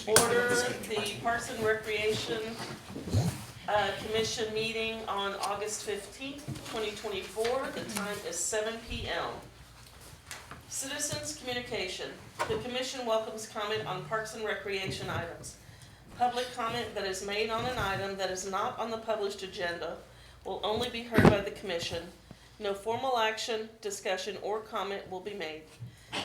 order the Parks and Recreation Commission meeting on August 15th, 2024. The time is 7 p.m. Citizens communication. The commission welcomes comment on Parks and Recreation items. Public comment that is made on an item that is not on the published agenda will only be heard by the commission. No formal action, discussion, or comment will be made.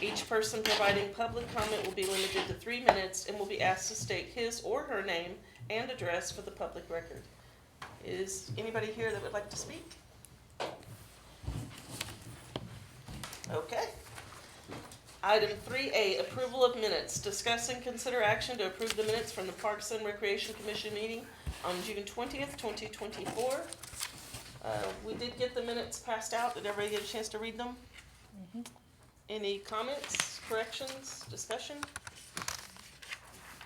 Each person providing public comment will be limited to 3 minutes and will be asked to state his or her name and address for the public record. Is anybody here that would like to speak? Okay. Item 3A, approval of minutes. Discuss and consider action to approve the minutes from the Parks and Recreation Commission meeting on June 20th, 2024. We did get the minutes passed out. Did everybody get a chance to read them? Mm-hmm. Any comments, corrections, discussion?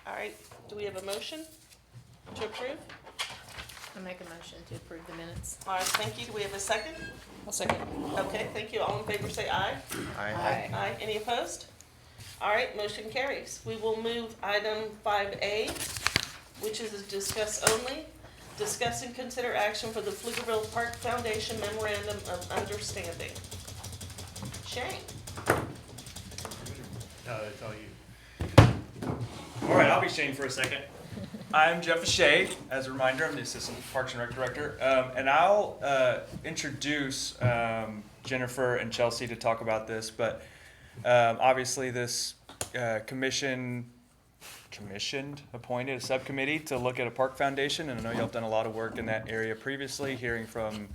All right, do we have a motion to approve? I'll make a motion to approve the minutes. All right, thank you. Do we have a second? I'll second. Okay, thank you. All in favor say aye. Aye. Aye. Any opposed? All right, motion carries. We will move item 5A, which is a discuss only. Discuss and consider action for the Pflugerville Park Foundation Memorandum of Understanding. Shane. No, it's all you. All right, I'll be Shane for a second. I'm Jeff Shea. As a reminder, I'm the Assistant Parks and Rec Director. And I'll introduce Jennifer and Chelsea to talk about this. But obviously this appointed a subcommittee to look at a park foundation. And I know y'all have done a lot of work in that area previously, hearing from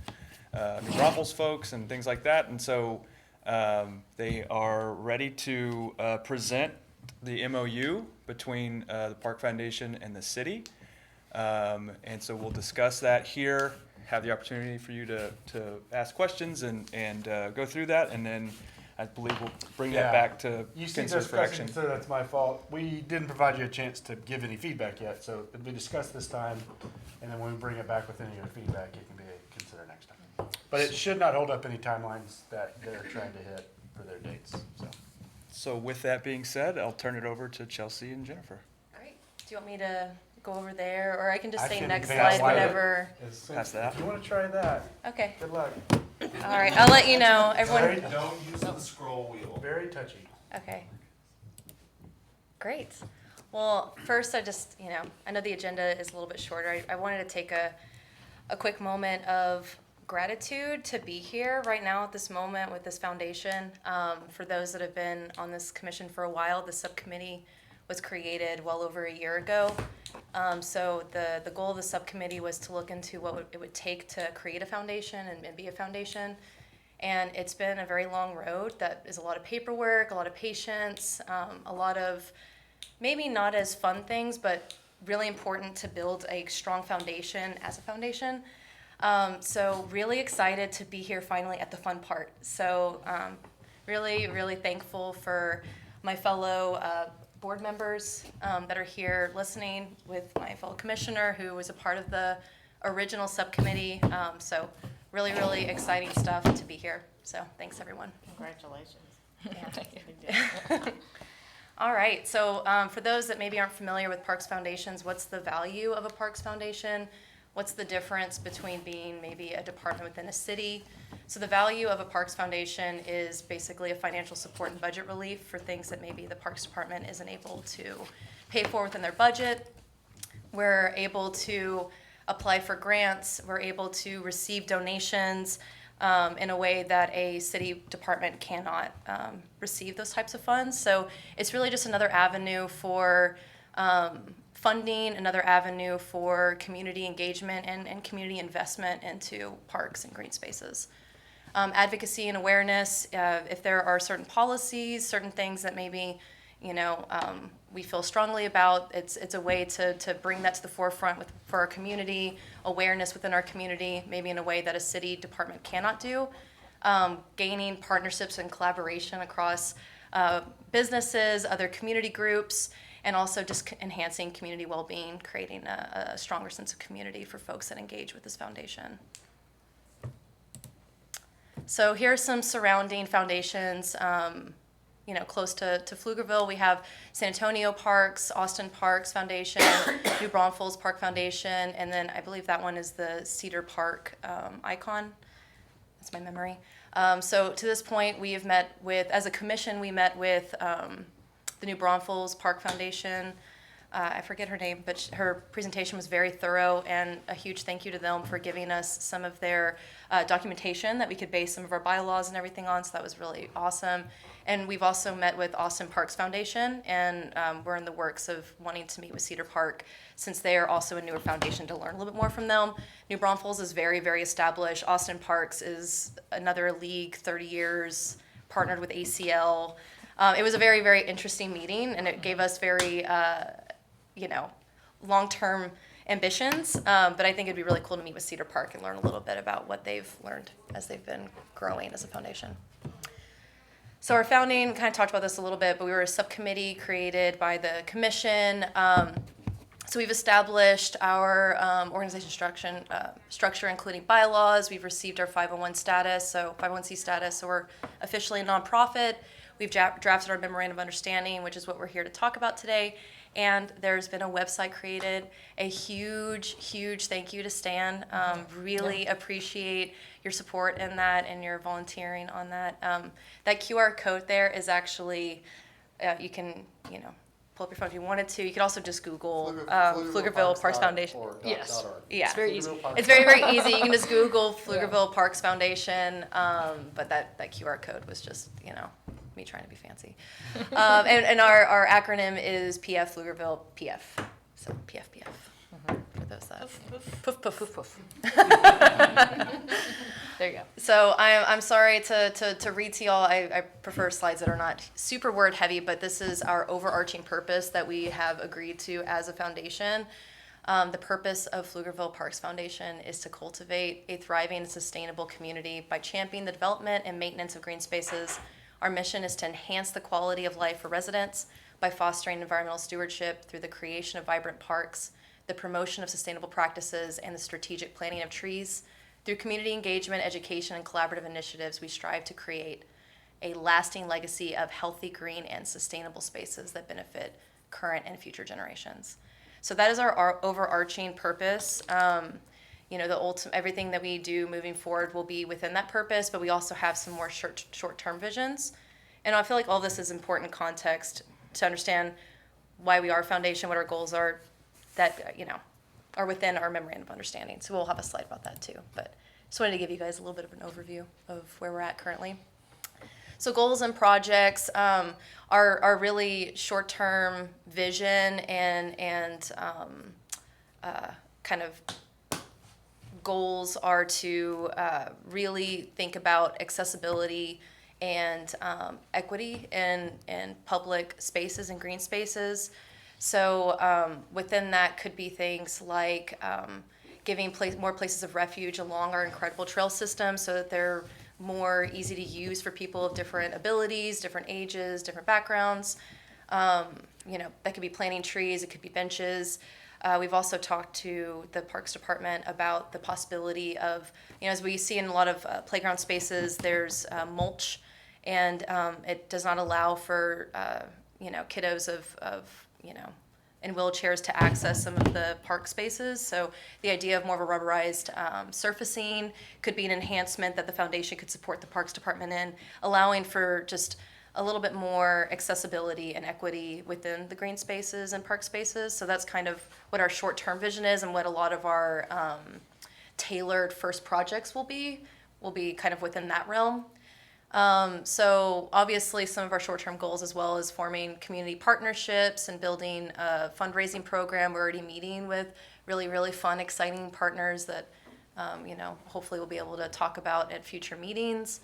Rumpel's folks and things like that. And so they are ready to present the MOU between the Park Foundation and the city. And so we'll discuss that here, have the opportunity for you to ask questions and go through that. And then I believe we'll bring that back to consider for action. So that's my fault. We didn't provide you a chance to give any feedback yet. So it'll be discussed this time. And then when we bring it back with any of your feedback, it can be considered next time. But it should not hold up any timelines that they're trying to hit for their dates. So with that being said, I'll turn it over to Chelsea and Jennifer. All right. Do you want me to go over there, or I can just I say can next pass slide it. whenever? Pass that. If you want to try that, Okay. good luck. All right. I'll let you know. Everyone. Don't use the scroll wheel. Very touchy. Okay. Great. Well, first, I know the agenda is a little bit shorter. I wanted to take a quick moment of gratitude to be here right now at this moment with this foundation. For those that have been on this commission for a while, the subcommittee was created well over a year ago. So the goal of the subcommittee was to look into what it would take to create a foundation and be a foundation. And it's been a very long road. That is a lot of paperwork, a lot of patience, a lot of maybe not as fun things, but really important to build a strong foundation as a foundation. So really excited to be here finally at the fun part. So really, really thankful for my fellow board members that are here listening, with my fellow commissioner who was a part of the original subcommittee. So really, really exciting stuff to be here. So thanks, everyone. Congratulations. Yeah. All right, so for those that maybe aren't familiar with Parks Foundations, what's the value of a Parks Foundation? What's the difference between being maybe a department within a city? So the value of a Parks Foundation is basically a financial support and budget relief for things that maybe the Parks Department isn't able to pay for within their budget. We're able to apply for grants. We're able to receive donations in a way that a city department cannot receive those types of funds. So it's really just another avenue for funding, another avenue for community engagement and community investment into parks and green spaces. Advocacy and awareness, if there are certain policies, certain things that maybe we feel strongly about, it's a way to bring that to the forefront for our community, awareness within our community, maybe in a way that a city department cannot do. Gaining partnerships and collaboration across businesses, other community groups, and also just enhancing community well-being, creating a stronger sense of community for folks that engage with this foundation. So here are some surrounding foundations close to Pflugerville. We have San Antonio Parks, Austin Parks Foundation, New Braunfels Park Foundation, and then I believe that one is the Cedar Park Icon. That's my memory. So to this point, we have met with, as a commission, we met with the New Braunfels Park Foundation. I forget her name, but her presentation was very thorough, and a huge thank you to them for giving us some of their documentation that we could base some of our bylaws and everything on, so that was really awesome. And we've also met with Austin Parks Foundation, and we're in the works of wanting to meet with Cedar Park, since they are also a newer foundation, to learn a little bit more from them. New Braunfels is very, very established. Austin Parks is another league, 30 years, partnered with ACL. It was a very, very interesting meeting, and it gave us very long-term ambitions, but I think it'd be really cool to meet with Cedar Park and learn a little bit about what they've learned as they've been growing as a foundation. So our founding, kind of talked about this a little bit, but we were a subcommittee created by the commission. So we've established our organization structure, including bylaws. We've received our 501 status, so 501c status, so we're officially a nonprofit. We've drafted our memorandum of understanding, which is what we're here to talk about today. And there's been a website created. A huge, huge thank you to Stan. Really appreciate your support in that and your volunteering on that. That QR code there is actually, you can, pull up your phone if you wanted to. You could also just Google Pflugerville Parks Foundation. Yes. Yeah. It's very easy. It's very, very easy. You can just Google Pflugerville Parks Foundation. But that QR code was just, me trying to be fancy. And our acronym is PF Pflugerville PF. So PFPF. For those that. Poof, poof, poof, poof. There you go. So I'm sorry to read to y'all. I prefer slides that are not super word heavy, but this is our overarching purpose that we have agreed to as a foundation. The purpose of Pflugerville Parks Foundation is to cultivate a thriving and sustainable community by championing the development and maintenance of green spaces. Our mission is to enhance the quality of life for residents by fostering environmental stewardship through the creation of vibrant parks, the promotion of sustainable practices, and the strategic planting of trees. Through community engagement, education, and collaborative initiatives, we strive to create a lasting legacy of healthy, green, and sustainable spaces that benefit current and future generations. So that is our overarching purpose. Everything that we do moving forward will be within that purpose, but we also have some more short-term visions. And I feel like all this is important context to understand why we are a foundation, what our goals are, that, are within our memorandum of understanding. So we'll have a slide about that too. But just wanted to give you guys a little bit of an overview of where we're at currently. So goals and projects are really short-term vision and kind of goals are to really think about accessibility and equity in public spaces and green spaces. So within that could be things like giving more places of refuge along our incredible trail system so that they're more easy to use for people of different abilities, different ages, different backgrounds. That could be planting trees, it could be benches. We've also talked to the Parks Department about the possibility of, as we see in a lot of playground spaces, there's mulch, and it does not allow for, kiddos in wheelchairs to access some of the park spaces. So the idea of more of a rubberized surfacing could be an enhancement that the foundation could support the Parks Department in, allowing for just a little bit more accessibility and equity within the green spaces and park spaces. So that's kind of what our short-term vision is, and what a lot of our tailored first projects will be kind of within that realm. So obviously some of our short-term goals, as well as forming community partnerships and building a fundraising program. We're already meeting with really, really fun, exciting partners that hopefully we'll be able to talk about at future meetings.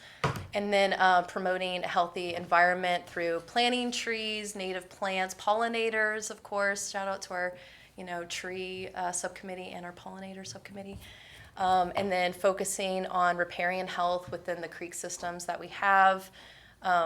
And then promoting a healthy environment through planting trees, native plants, pollinators, of course. Shout out to our, tree subcommittee and our pollinator subcommittee. And then focusing on riparian health within the creek systems that we have.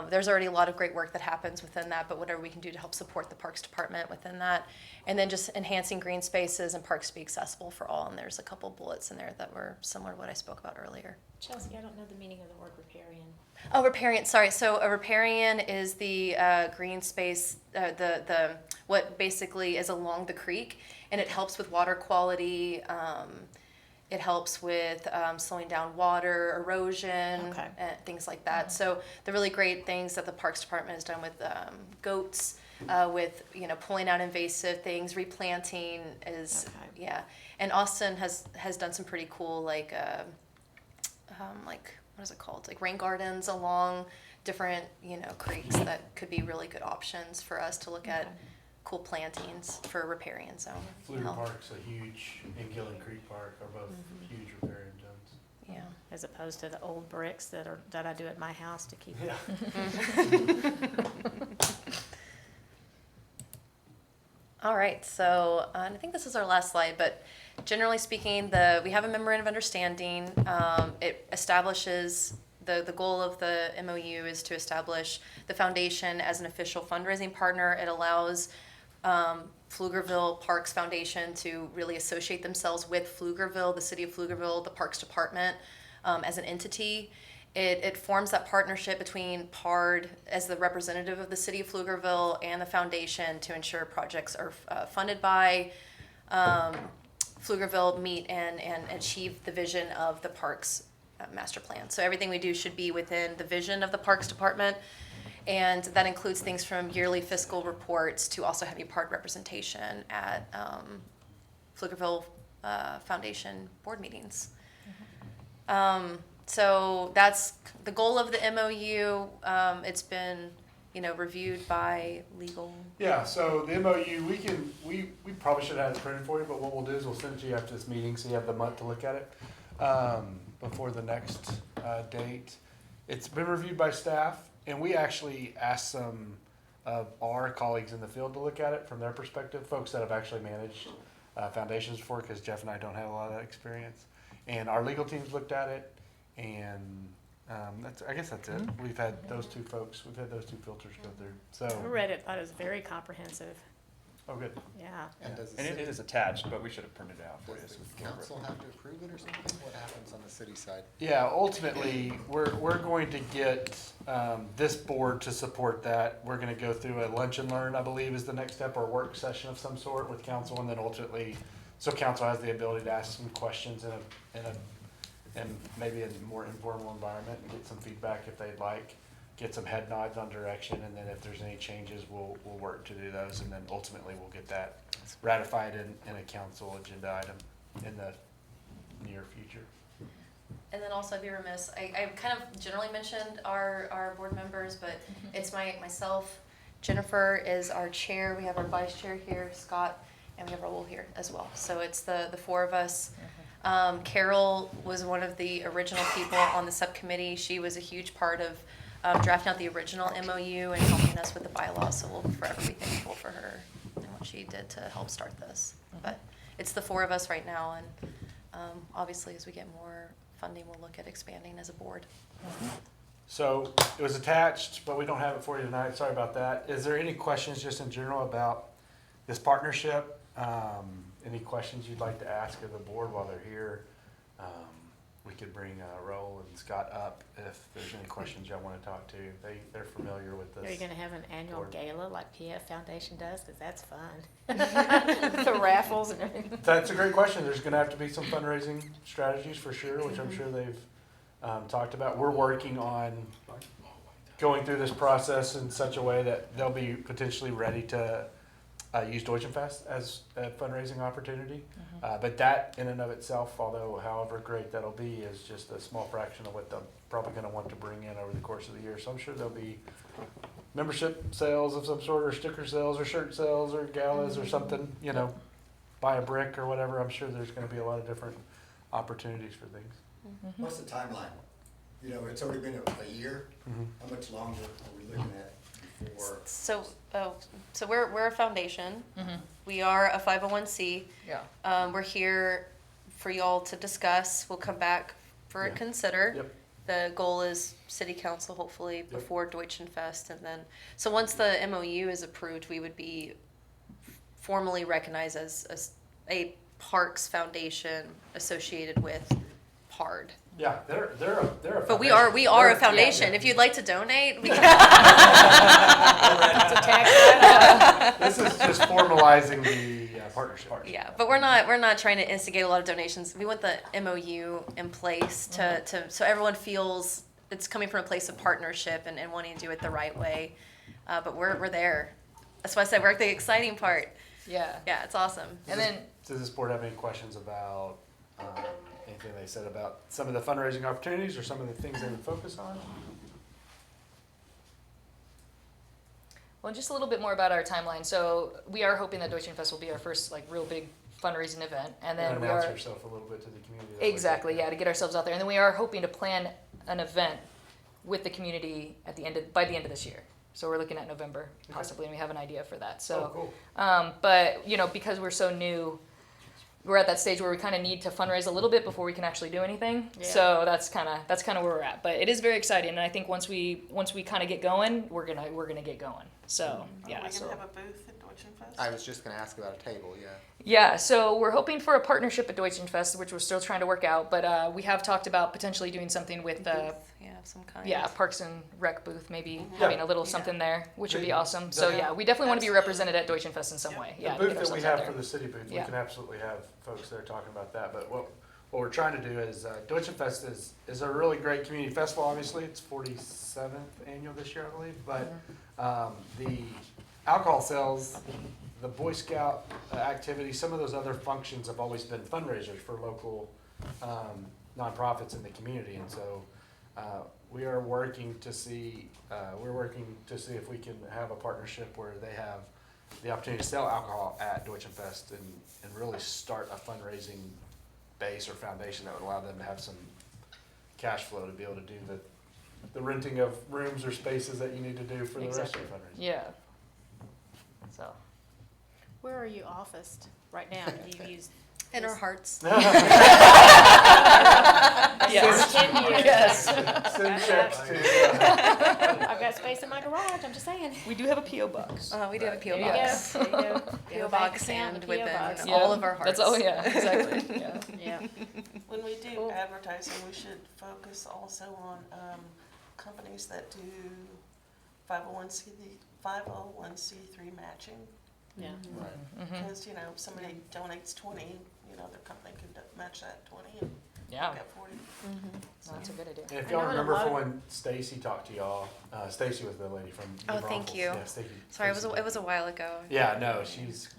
There's already a lot of great work that happens within that, but whatever we can do to help support the Parks Department within that. And then just enhancing green spaces and parks to be accessible for all. And there's a couple bullets in there that were similar to what I spoke about earlier. Chelsea, I don't know the meaning of the word riparian. Oh, riparian, sorry. So a riparian is the green space, the what basically is along the creek, and it helps with water quality. It helps with slowing down water erosion, Okay. and things like that. So the really great things that the Parks Department has done with goats, with pulling out invasive things, replanting is Okay. yeah. And Austin has done some pretty cool like what is it called? Like rain gardens along different creeks that could be really good options for us to look at. Okay. Cool plantings for riparian zone. Pflugerville health. Park's a huge, and Gillen Creek Park are both huge riparian zones. Yeah. As opposed to the old bricks that I do at my house to keep. Yeah. All right, so and I think this is our last slide, but generally speaking, we have a memorandum of understanding. It establishes the goal of the MOU is to establish the foundation as an official fundraising partner. It allows Pflugerville Parks Foundation to really associate themselves with Pflugerville, the city of Pflugerville, the Parks Department as an entity. It forms that partnership between PARD as the representative of the city of Pflugerville and the foundation to ensure projects are funded by Pflugerville, meet and achieve the vision of the parks master plan. So everything we do should be within the vision of the Parks Department, and that includes things from yearly fiscal reports to also having PARD representation at Pflugerville Foundation board meetings. So that's the goal of the MOU. It's been, reviewed by legal. Yeah, so the MOU, we probably should have it printed for you, but what we'll do is we'll send it to you after this meeting, so you have the month to look at it, before the next, date. It's been reviewed by staff, and we actually asked some of our colleagues in the field to look at it from their perspective, folks that have actually managed, foundations before, because Jeff and I don't have a lot of that experience. And our legal teams looked at it, and I guess that's it. We've had those two folks, we've had those two filters go through. So, I read it, thought it was very comprehensive. oh, good. Yeah. And does the And it city, is attached, but we should have printed it out for you. does so we the can council have to approve it or something? What happens on the city side? Yeah, ultimately, we're going to get this board to support that. We're going to go through a lunch and learn, I believe, is the next step, or work session of some sort with council, and then ultimately, so council has the ability to ask some questions in maybe a more informal environment and get some feedback if they'd like, get some head nods on direction, and then if there's any changes, we'll work to do those, and then ultimately we'll get that ratified in a council agenda item in the near future. And then also I'd be remiss, I kind of generally mentioned our board members, but it's myself, Jennifer is our chair, we have our vice chair here, Scott, and we have Raul here as well. So it's the four of us. Carol was one of the original people on the subcommittee. She was a huge part of drafting out the original MOU and helping us with the bylaws, so we'll forever be thankful for her and what she did to help start this. But it's the four of us right now, and obviously as we get more funding, we'll look at expanding as a board. So it was attached, but we don't have it for you tonight. Sorry about that. Is there any questions just in general about this partnership? Any questions you'd like to ask of the board while they're here? We could bring Raul and Scott up if there's any questions y'all want to talk to. They're familiar with this. Are you gonna have an annual board. gala like PF Foundation does? Cause that's fun. The raffles and everything. That's a great question. There's going to have to be some fundraising strategies for sure, which I'm sure they've talked about. We're working on going through this process in such a way that they'll be potentially ready to use Deutschenfest as a fundraising opportunity. But that in and of itself, although however great that'll be, is just a small fraction of what they're probably going to want to bring in over the course of the year. So I'm sure there'll be membership sales of some sort, or sticker sales, or shirt sales, or galas, or something, buy a brick or whatever. I'm sure there's going to be a lot of different opportunities for things. What's the timeline? It's already been a year. How much longer are we looking at before? So we're a foundation. We are a 501c. Yeah. We're here for y'all to discuss. We'll come back for a Yeah. consider. Yep. the goal is city council hopefully before Deutschenfest, and then, so once the MOU is approved, we would be formally recognized as a Parks Foundation associated with PARD. Yeah, they're a But we foundation. are a They're- foundation. yeah. If you'd like to donate, we can. It's a tax This is just formalizing the partnership. Yeah, but we're not trying to instigate a lot of donations. We want the MOU in place to so everyone feels it's coming from a place of partnership and wanting to do it the right way. But we're there. That's why I said we're at the exciting part. Yeah. Yeah, it's awesome. And then, Does this board have any questions about anything they said about some of the fundraising opportunities or some of the things they would focus on? well, just a little bit more about our timeline. So we are hoping that Deutschenfest will be our first like real big fundraising event, and then we announce are yourself a little bit to the community. That way. exactly yeah to get ourselves out there, and then we are hoping to plan an event with the community by the end of this year. So we're looking at November possibly, and we have an idea for that. So, Oh, cool. but because we're so new, we're at that stage where we kind of need to fundraise a little bit before we can actually do anything. Yeah. So that's kind of where we're at. But it is very exciting, and I think once we kind of get going, we're gonna get going. So yeah. Are we So gonna have a booth at Deutschenfest? I was just gonna ask about a table, yeah. yeah. So we're hoping for a partnership at Deutschenfest, which we're still trying to work out. But we have talked about potentially doing something with Yeah, of some kind. Parks and Rec booth, maybe Yeah. having a little something there, which would be awesome. So yeah, we definitely want to be represented at Deutschenfest in some way. Yeah, The to booth get that we ourselves out have there. for the city booth, we Yeah. can absolutely have folks there talking about that. But what we're trying to do is, Deutschenfest is a really great community festival, obviously. It's 47th annual this year, I believe. But the alcohol sales, the Boy Scout activity, some of those other functions have always been fundraisers for local nonprofits in the community. And so we are working to see, if we can have a partnership where they have the opportunity to sell alcohol at Deutschenfest and really start a fundraising base or foundation that would allow them to have some cash flow to be able to do the renting of rooms or spaces that you need to do for the rest of Exactly. your fundraising. Yeah. So. Where are you officed right now? Do you use? In our hearts. Yes. 10 years. Yes. Send checks to, I've got space in my garage, I'm just saying. We do have a PO box. We do have a PO There you box. go. There you go. PO Go box bank account, and PO within box. all of our hearts. That's exactly. Yeah. Yeah. When we do Cool. advertising, we should focus also on companies that do 501c3 matching. Yeah. Right. Because, if somebody donates 20, their company could match that 20 and Yeah. get 40. That's a good idea. and if I y'all know in a remember lot from of- when Stacy talked to y'all, Stacy was the lady from Oh, New thank Braunfels. you. Yeah, Sorry, Stacy. it was a while ago. Yeah, no, she's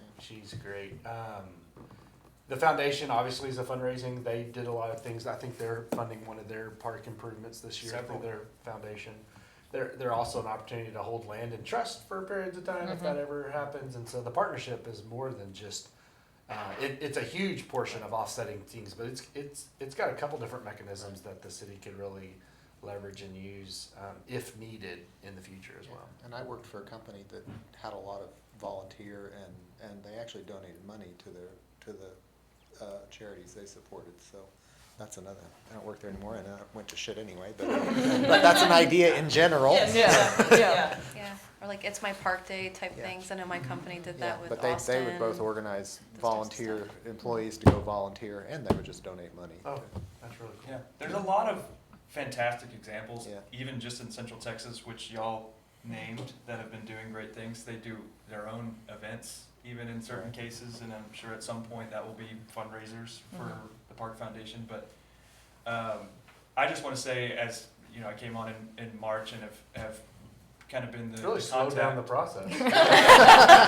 great. The foundation obviously is a fundraising. They did a lot of things. I think they're funding one of their park improvements this year. I think their foundation. They're also an opportunity to hold land in trust for periods of time if that ever happens. And so the partnership is more than just. It's a huge portion of offsetting things, but it's got a couple different mechanisms that the city could really leverage and use if needed in the future as well. And I worked for a company that had a lot of volunteer and they actually donated money to the charities they supported, so that's another. I don't work there anymore and I went to shit anyway, but that's an idea in general. Yes, Yeah. Yeah. Yeah, or like It's My Park Day type Yeah. things. I know my company did Yeah, that with but Austin. they would both organize those types of volunteer stuff. employees to go volunteer and they would just donate money. Oh, that's really cool. Yeah, there's a lot of fantastic examples, Yeah. even just in Central Texas, which y'all named, that have been doing great things. They do their own events, even in certain cases, and I'm sure at some point that will be fundraisers for the Park Foundation. But I just want to say, as I came on in March and have kind of been the Really slowed down the contact. process.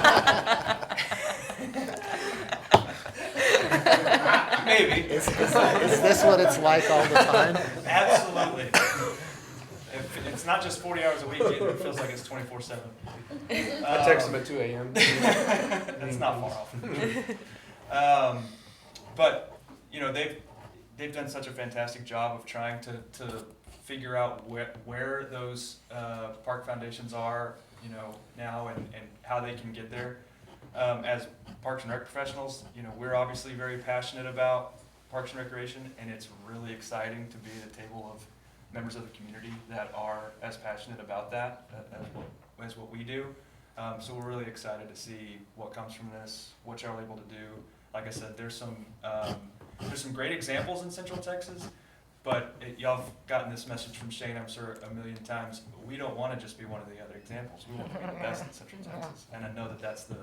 Maybe. Is this what it's like all the time? Absolutely. It's not just 40 hours a week, it feels like it's 24/7. I text them at 2 a.m. That's not far off. But they've done such a fantastic job of trying to figure out where those park foundations are, now and how they can get there. As Parks and Rec professionals, we're obviously very passionate about Parks and Recreation, and it's really exciting to be at the table of members of the community that are as passionate about that as what we do. So we're really excited to see what comes from this, what y'all are able to do. Like I said, there's some great examples in Central Texas, but y'all have gotten this message from Shane, I'm sure, a million times. We don't want to just be one of the other examples. We want to be the best in Central Texas, and I know that that's the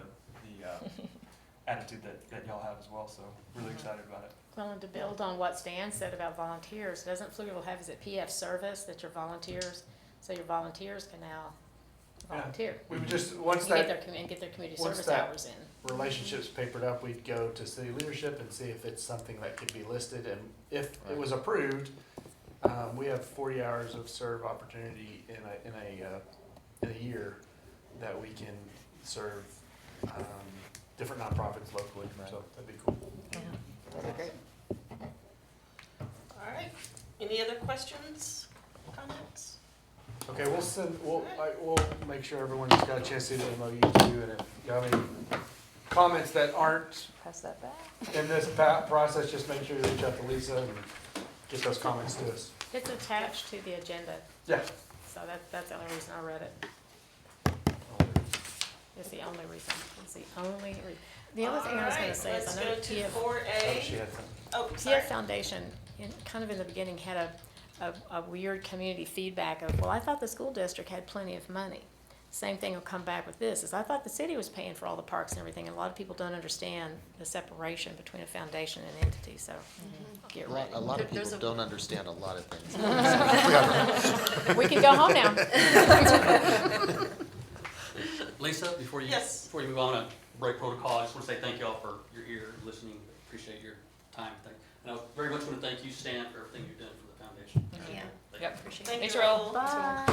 attitude that y'all have as well. So really excited about it. Well, and to build on what Stan said about volunteers, doesn't Pflugerville have, is it PF service that your volunteers, so your volunteers can now volunteer? We would just, once And get that their, and get their community once service that- hours in. relationship's papered up, we'd go to city leadership and see if it's something that could be listed, and if it was approved, we have 40 hours of serve opportunity in a year that we can serve different nonprofits locally, so that'd be cool. That'd be great. All right. Any other questions, comments? Okay, we'll make sure everyone's got a chance to see the MOU too, and if you have any comments that aren't Pass that back. in this process, just make sure you reach out to Lisa and get those comments to us. It's attached to the agenda, Yeah. so that's the only reason I read it. It's the only reason. It's the only reason. The other thing I was gonna say is, I know Let's go to TF, Oh, 4A. she had some. Oh, sorry. TF Foundation, kind of in the beginning, had a weird community feedback of, well, I thought the school district had plenty of money. Same thing will come back with this, is I thought the city was paying for all the parks and everything, and a lot of people don't understand the separation between a foundation and entity, so get ready. A lot of There's people a- don't understand a lot of things. We can go home now. Lisa, before you Yes. move on, to break protocol, I just want to say thank you all for your ear listening. Appreciate your time. And I very much want to thank you, Stan, for everything you've done for the foundation. Yeah. Thank Yep. you. Appreciate it. Thank Thanks, you, Raul. Raul. Bye.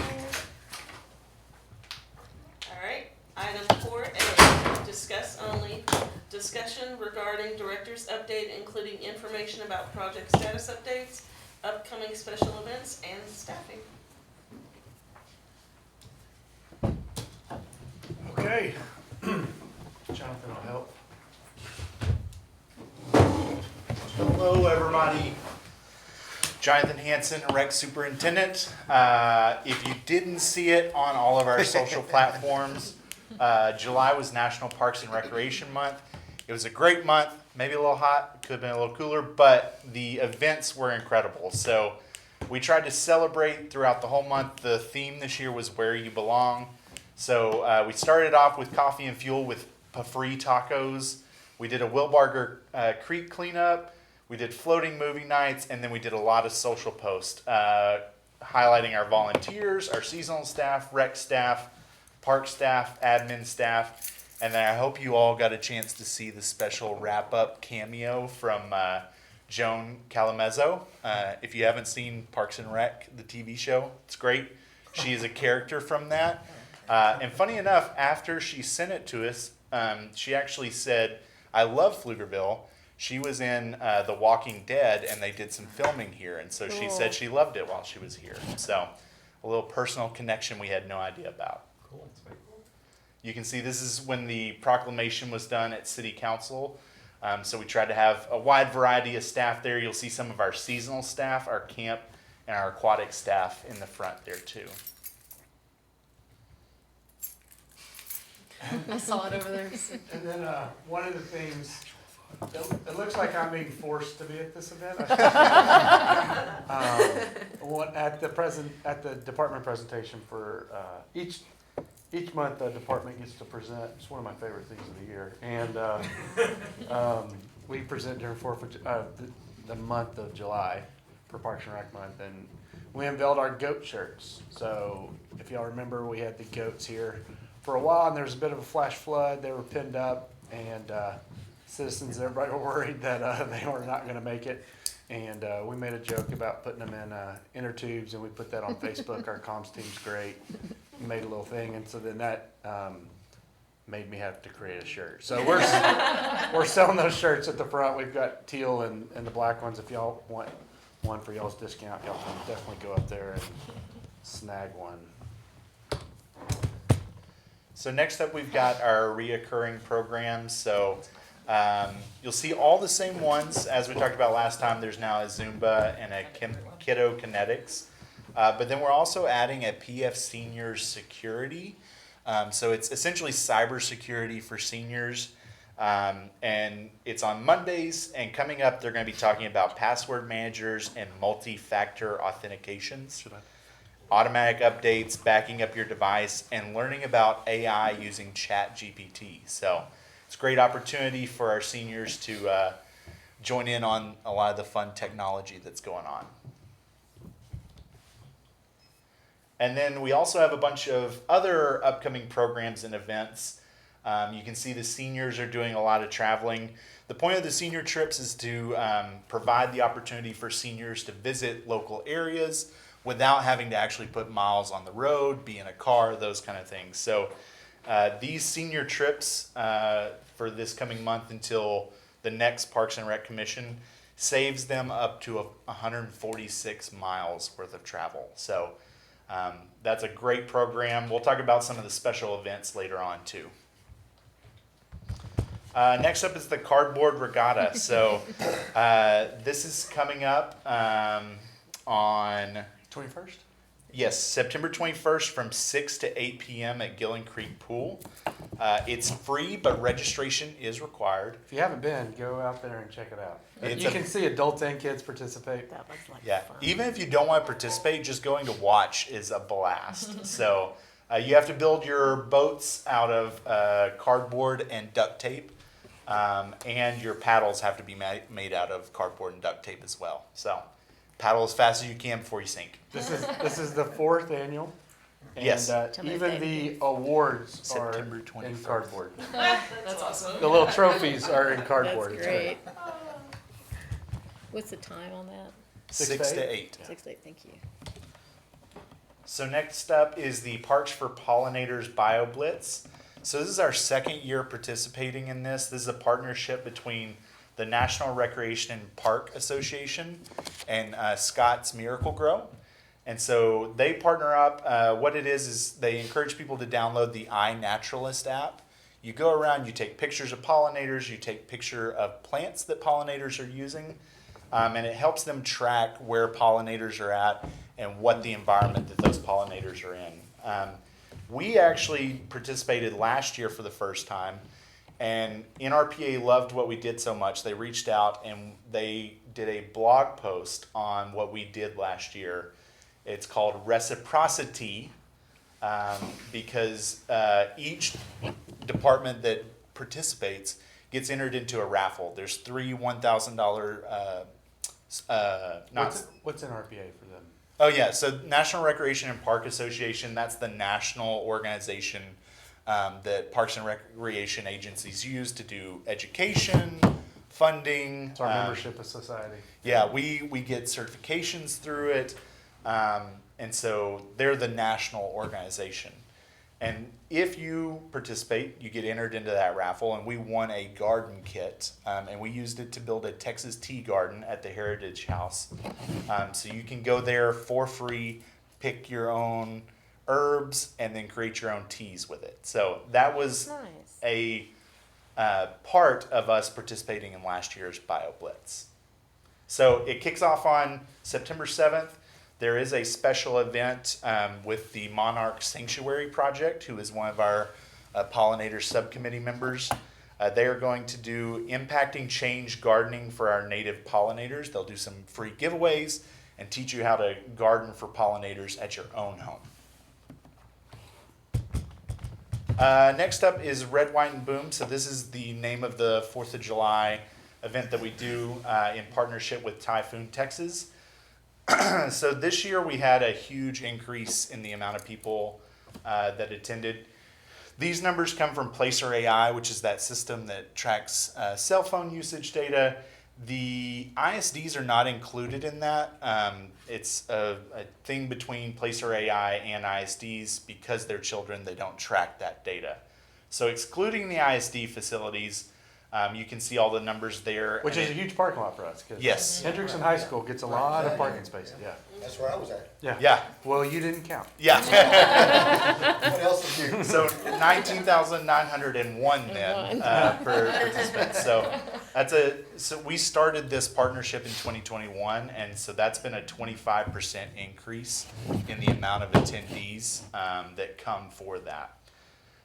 All right, item 4A, discuss only, discussion regarding director's update, including information about project status updates, upcoming special events, and staffing. Okay. Jonathan will help. Hello, everybody. Jonathan Hansen, Rec Superintendent. If you didn't see it on all of our social platforms, July was National Parks and Recreation Month. It was a great month, maybe a little hot, could have been a little cooler, but the events were incredible. So we tried to celebrate throughout the whole month. The theme this year was Where You Belong. So we started off with coffee and fuel with free tacos. We did a Wilbarger Creek cleanup. We did floating movie nights, and then we did a lot of social posts highlighting our volunteers, our seasonal staff, rec staff, park staff, admin staff, and then I hope you all got a chance to see the special wrap-up cameo from Joan Calamezzo. If you haven't seen Parks and Rec, the TV show, it's great. She is a character from that. And funny enough, after she sent it to us, she actually said, I love Pflugerville. She was in The Walking Dead, and they did some filming here, and so she said she loved it while she was here. So a little personal connection we had no idea about. Cool. You can see this is when the proclamation was done at City Council. So we tried to have a wide variety of staff there. You'll see some of our seasonal staff, our camp, and our aquatic staff in the front there too. I saw it over there. And then one of the things, it looks like I'm being forced to be at this event. At the department presentation for each month, the department gets to present. It's one of my favorite things of the year, and we present during the month of July for Parks and Rec month, and we unveiled our goat shirts. So if y'all remember, we had the goats here for a while, and there was a bit of a flash flood. They were pinned up, and citizens, everybody were worried that they were not going to make it. And we made a joke about putting them in inner tubes, and we put that on Facebook. Our comms team's great. We made a little thing, and so then that made me have to create a shirt. So we're selling those shirts at the front. We've got teal and the black ones. If y'all want one for y'all's discount, y'all can definitely go up there and snag one. So next up, we've got our reoccurring programs. So you'll see all the same ones as we talked about last time. There's now a Zumba and a Kiddo Kinetics. But then we're also adding a PF Senior Security. So it's essentially cybersecurity for seniors. And it's on Mondays. And coming up, they're going to be talking about password managers and multi-factor authentications, automatic updates, backing up your device, and learning about AI using ChatGPT. So it's a great opportunity for our seniors to join in on a lot of the fun technology that's going on. And then we also have a bunch of other upcoming programs and events. You can see the seniors are doing a lot of traveling. The point of the senior trips is to provide the opportunity for seniors to visit local areas without having to actually put miles on the road, be in a car, those kind of things. So these senior trips for this coming month until the next Parks and Rec Commission saves them up to 146 miles worth of travel. So that's a great program. We'll talk about some of the special events later on too. Next up is the Cardboard Regatta. So this is coming up on 21st? Yes, September 21st from 6 to 8 p.m. at Gillen Creek Pool. It's free, but registration is required. If you haven't been, go out there and check it out. It's You can see adults and kids participate. That looks like Yeah, fun. even if you don't want to participate, just going to watch is a blast. So you have to build your boats out of cardboard and duct tape, and your paddles have to be made out of cardboard and duct tape as well. So paddle as fast as you can before you sink. This is the 4th annual. And Yes. Tell me even if they- the awards September are in 24th. cardboard. That's awesome. The little trophies are in cardboard. That's It's great. What's the time on that? 6 to 8. 6 to 8, thank you. So next up is the Parks for Pollinators Bio Blitz. So this is our second year participating in this. This is a partnership between the National Recreation and Park Association and Scott's Miracle Grow. And so they partner up. What it is they encourage people to download the iNaturalist app. You go around, you take pictures of pollinators, you take picture of plants that pollinators are using, and it helps them track where pollinators are at and what the environment that those pollinators are in. We actually participated last year for the first time, and NRPA loved what we did so much, they reached out and they did a blog post on what we did last year. It's called Reciprocity, because each department that participates gets entered into a raffle. There's 3 $1,000 What's in RPA for them? Oh yeah, so National Recreation and Park Association, that's the national organization that Parks and Recreation agencies use to do education, funding. It's our membership of society. Yeah, we get certifications through it, and so they're the national organization. And if you participate, you get entered into that raffle, and we won a garden kit, and we used it to build a Texas tea garden at the Heritage House. So you can go there for free, pick your own herbs, and then create your own teas with it. So that was Nice. a part of us participating in last year's Bio Blitz. So it kicks off on September 7th. There is a special event with the Monarch Sanctuary Project, who is one of our pollinator subcommittee members. They are going to do impacting change gardening for our native pollinators. They'll do some free giveaways and teach you how to garden for pollinators at your own home. Next up is Red, White, and Boom. So this is the name of the 4th of July event that we do in partnership with Typhoon, Texas. So this year we had a huge increase in the amount of people that attended. These numbers come from Placer AI, which is that system that tracks cell phone usage data. The ISDs are not included in that. It's a thing between Placer AI and ISDs. Because they're children, they don't track that data. So excluding the ISD facilities, You can see all the numbers there. Which and is a huge parking lot for us. 'Cause Yes. Hendrickson High School gets a lot of parking spaces, yeah. That's where I was at. Yeah, Well, you didn't count. yeah. What else is new? So 19,901 then per participant. So we started this partnership in 2021, and so that's been a 25% increase in the amount of attendees that come for that.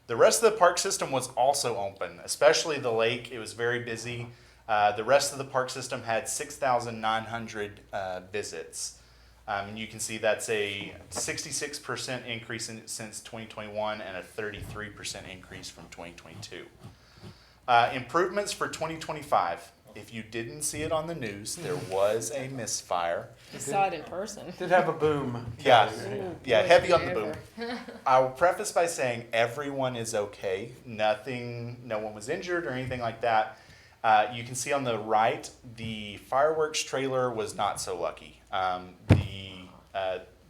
The rest of the park system was also open, especially the lake. It was very busy. The rest of the park system had 6,900 visits. And you can see that's a 66% increase since 2021 and a 33% increase from 2022. Improvements for 2025. If you didn't see it on the news, there was a misfire. I saw it in person. Did have a boom. Yeah, yeah, boy, heavy on the ever. boom. I will preface by saying everyone is okay. No one was injured or anything like that. You can see on the right, the fireworks trailer was not so lucky.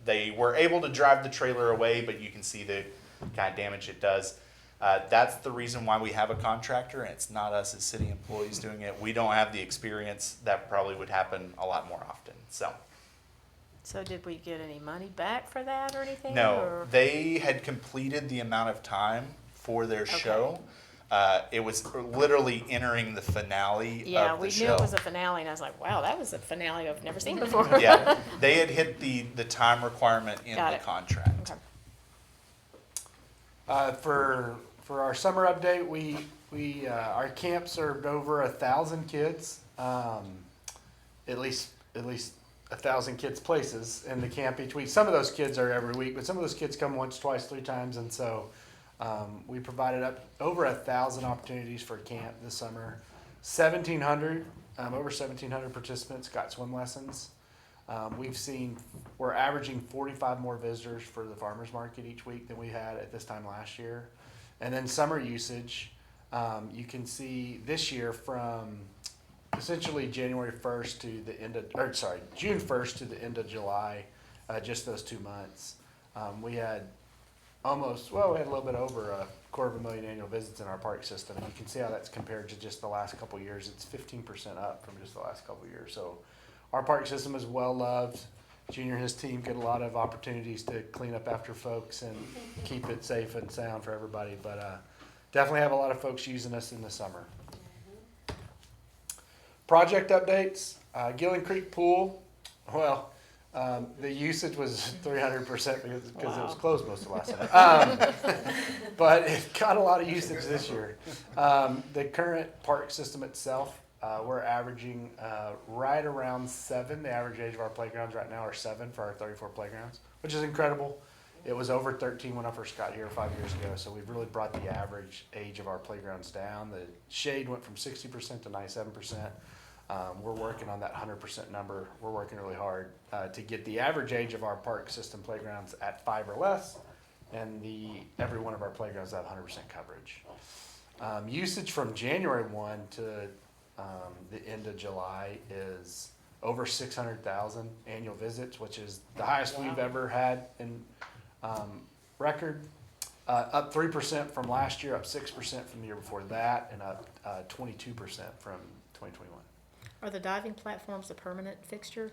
They were able to drive the trailer away, but you can see the kind of damage it does. That's the reason why we have a contractor, and it's not us as city employees doing it. We don't have the experience. That probably would happen a lot more often. So did we get any money back for that or anything? No, or- they had completed the amount of time for their show. It was literally entering the finale Yeah, of the we show. knew it was a finale, and I was like, wow, that was a finale I've never seen before. Yeah, they had hit the time requirement in Got the it. contract. Okay. For our summer update, we our camp served over 1,000 kids, at least 1,000 kids places in the camp each week. Some of those kids are every week, but some of those kids come once, twice, 3 times, and so we provided over 1,000 opportunities for camp this summer. 1,700, over 1,700 participants got swim lessons. We're averaging 45 more visitors for the farmers market each week than we had at this time last year. And then summer usage, you can see this year from essentially January 1st to the end of, June 1st to the end of July, just those 2 months. We had we had a little bit over 250,000 annual visits in our park system. And you can see how that's compared to just the last couple of years. It's 15% up from just the last couple of years. So our park system is well loved. Junior and his team get a lot of opportunities to clean up after folks and keep it safe and sound for everybody. But definitely have a lot of folks using us in the summer. Project updates, Gillen Creek Pool. Well, the usage was 300% because it was closed most of last summer. But it got a lot of usage this year. The current park system itself, we're averaging right around 7. The average age of our playgrounds right now are 7 for our 34 playgrounds, which is incredible. It was over 13 when I first got here 5 years ago, so we've really brought the average age of our playgrounds down. The shade went from 60% to 97%. We're working on that 100% number. We're working really hard to get the average age of our park system playgrounds at 5 or less, and every one of our playgrounds have 100% coverage. Usage from January 1 to the end of July is over 600,000 annual visits, which is the highest we've ever had in record. Up 3% from last year, up 6% from the year before that, and up 22% from 2021. Are the diving platforms a permanent fixture?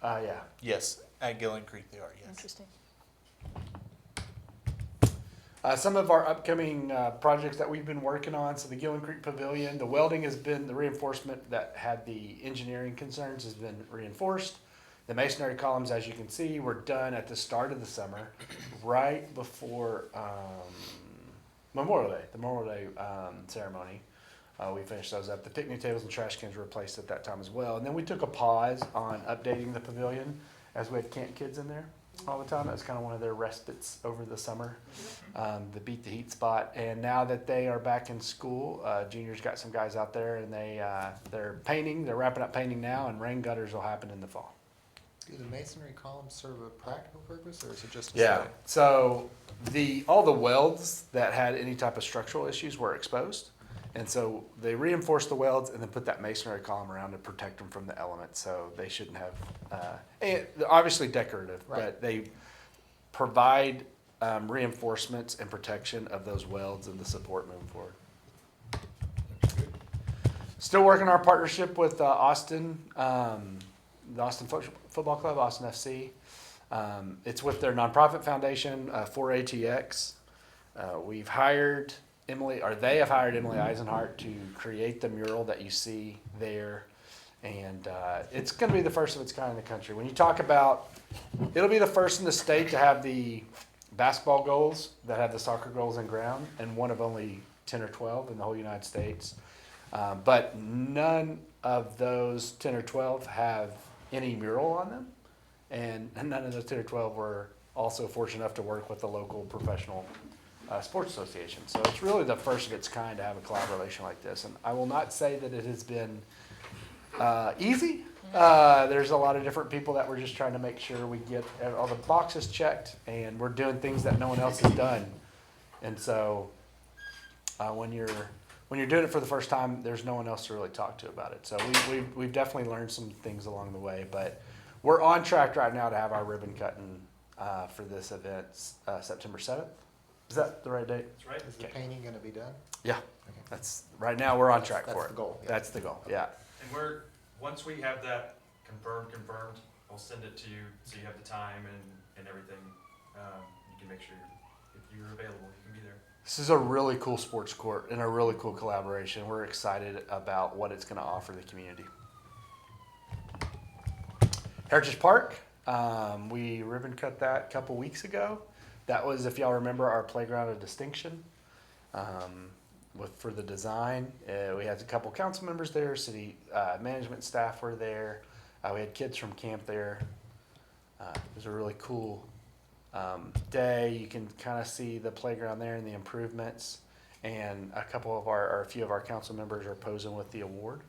Yeah. Yes, at Gillen Creek they are, yes. Interesting. Some of our upcoming projects that we've been working on, so the Gillen Creek Pavilion, the welding has been, the reinforcement that had the engineering concerns has been reinforced. The masonry columns, as you can see, were done at the start of the summer, right before Memorial Day, the Memorial Day ceremony. We finished those up. The picnic tables and trash cans were replaced at that time as well. And then we took a pause on updating the pavilion as we had camp kids in there all the time. That was kind of one of their respites over the summer, the beat the heat spot. And now that they are back in school, juniors got some guys out there, and they're painting. They're wrapping up painting now, and rain gutters will happen in the fall. Do the masonry columns serve a practical purpose, or is it just? So all the welds that had any type of structural issues were exposed. And so they reinforced the welds and then put that masonry column around to protect them from the elements. So they shouldn't have, and obviously decorative, Right. but they provide reinforcements and protection of those welds and the support moving forward. Still working our partnership with Austin, the Austin Football Club, Austin FC. It's with their nonprofit foundation, 4ATX. We've hired Emily, or they have hired Emily Eisenhart to create the mural that you see there. And it's going to be the first of its kind in the country. When you talk about, it'll be the first in the state to have the basketball goals that have the soccer goals in ground, and one of only 10 or 12 in the whole United States. But none of those 10 or 12 have any mural on them. And none of those 10 or 12 were also fortunate enough to work with the local professional sports association. So it's really the first of its kind to have a collaboration like this. And I will not say that it has been easy. There's a lot of different people that we're just trying to make sure we get all the boxes checked, and we're doing things that no one else has done. And so when you're doing it for the first time, there's no one else to really talk to about it. So we've definitely learned some things along the way, but we're on track right now to have our ribbon cutting for this event September 7th. Is that the right date? That's right. Is the painting gonna be done? Yeah, that's right now we're on track That's for it. the goal, yeah. That's the goal. Yeah. And once we have that confirmed, I'll send it to you so you have the time and everything. You can make sure if you're available, you can be there. This is a really cool sports court and a really cool collaboration. We're excited about what it's going to offer the community. Heritage Park, we ribbon cut that a couple weeks ago. That was, if y'all remember, our playground of distinction. For the design, we had a couple council members there, city management staff were there. We had kids from camp there. It was a really cool day. You can kind of see the playground there and the improvements. And a few of our council members are posing with the award.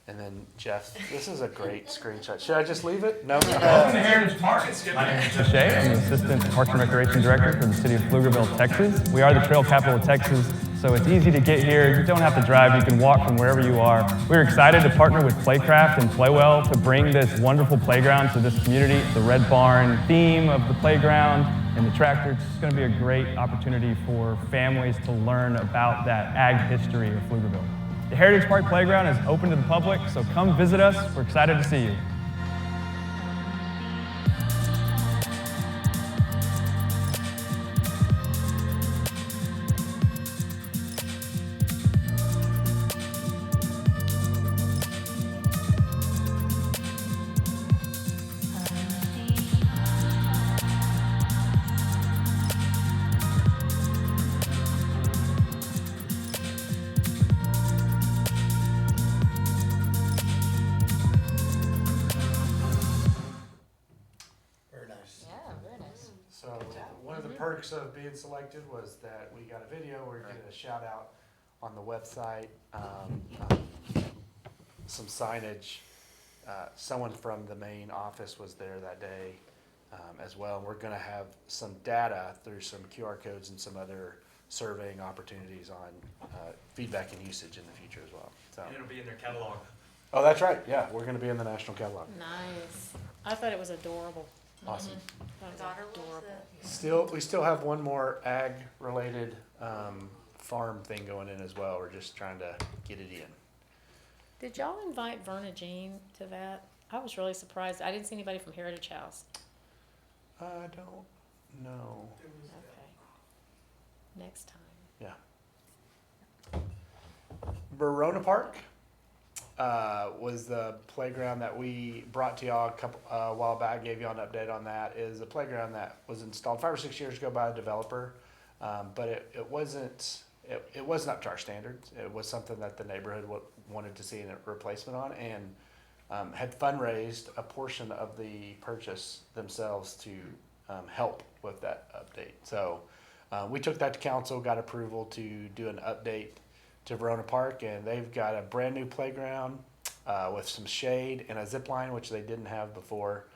And then Jeff, this is a great screenshot. Should I just leave it? No. Welcome to Heritage Park. My name is Jeff Shea. I'm the Assistant Parks and Recreation Director for the city of Pflugerville, Texas. We are the trail capital of Texas, so it's easy to get here. You don't have to drive. You can walk from wherever you are. We're excited to partner with Playcraft and Playwell to bring this wonderful playground to this community. The Red Barn theme of the playground and the tractor, it's going to be a great opportunity for families to learn about that ag history of Pflugerville. The Heritage Park Playground is open to the public, so come visit us. We're excited to see you. So one of the perks of being selected was that we got a video where you get a shout out on the website, some signage. Someone from the main office was there that day as well. And we're going to have some data through some QR codes and some other surveying opportunities on feedback and usage in the future as well. So. And it'll be in their catalog. Oh, that's right. Yeah, we're going to be in the national catalog. Nice. I thought it was adorable. Awesome. That was Daughter loves adorable. it. We still have one more ag related farm thing going in as well. We're just trying to get it in. Did y'all invite Verna Jean to that? I was really surprised. I didn't see anybody from Heritage House. I don't know. Okay. Next time. Yeah. Verona Park was the playground that we brought to y'all a while back. Gave y'all an update on that. Is a playground that was installed 5 or 6 years ago by a developer, but it wasn't up to our standards. It was something that the neighborhood wanted to see a replacement on, and had fundraised a portion of the purchase themselves to help with that update. So we took that to council, got approval to do an update to Verona Park, and they've got a brand new playground with some shade and a zip line, which they didn't have before.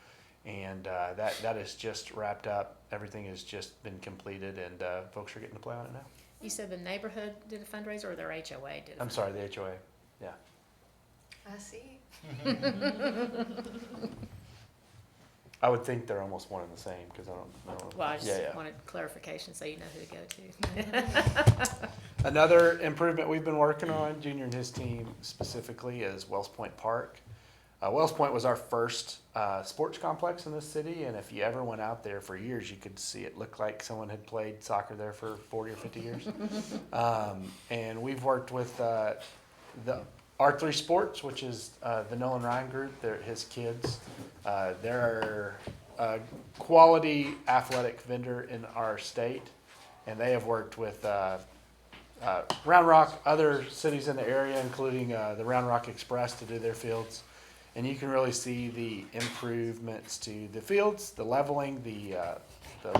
And that is just wrapped up. Everything has just been completed, and folks are getting to play on it now. You said the neighborhood did a fundraiser or their HOA did? I'm sorry, the HOA. Yeah. I see. I would think they're almost one and the same because I don't know. Well, I just Yeah. wanted clarification so you know who to go to. Another improvement we've been working on, Junior and his team specifically, is Wells Point Park. Wells Point was our first sports complex in this city, and if you ever went out there for years, you could see it looked like someone had played soccer there for 40 or 50 years. And we've worked with the R3 Sports, which is the Nolan Ryan group. They're his kids. They're a quality athletic vendor in our state, and they have worked with Round Rock, other cities in the area, including the Round Rock Express, to do their fields. And you can really see the improvements to the fields, the leveling, the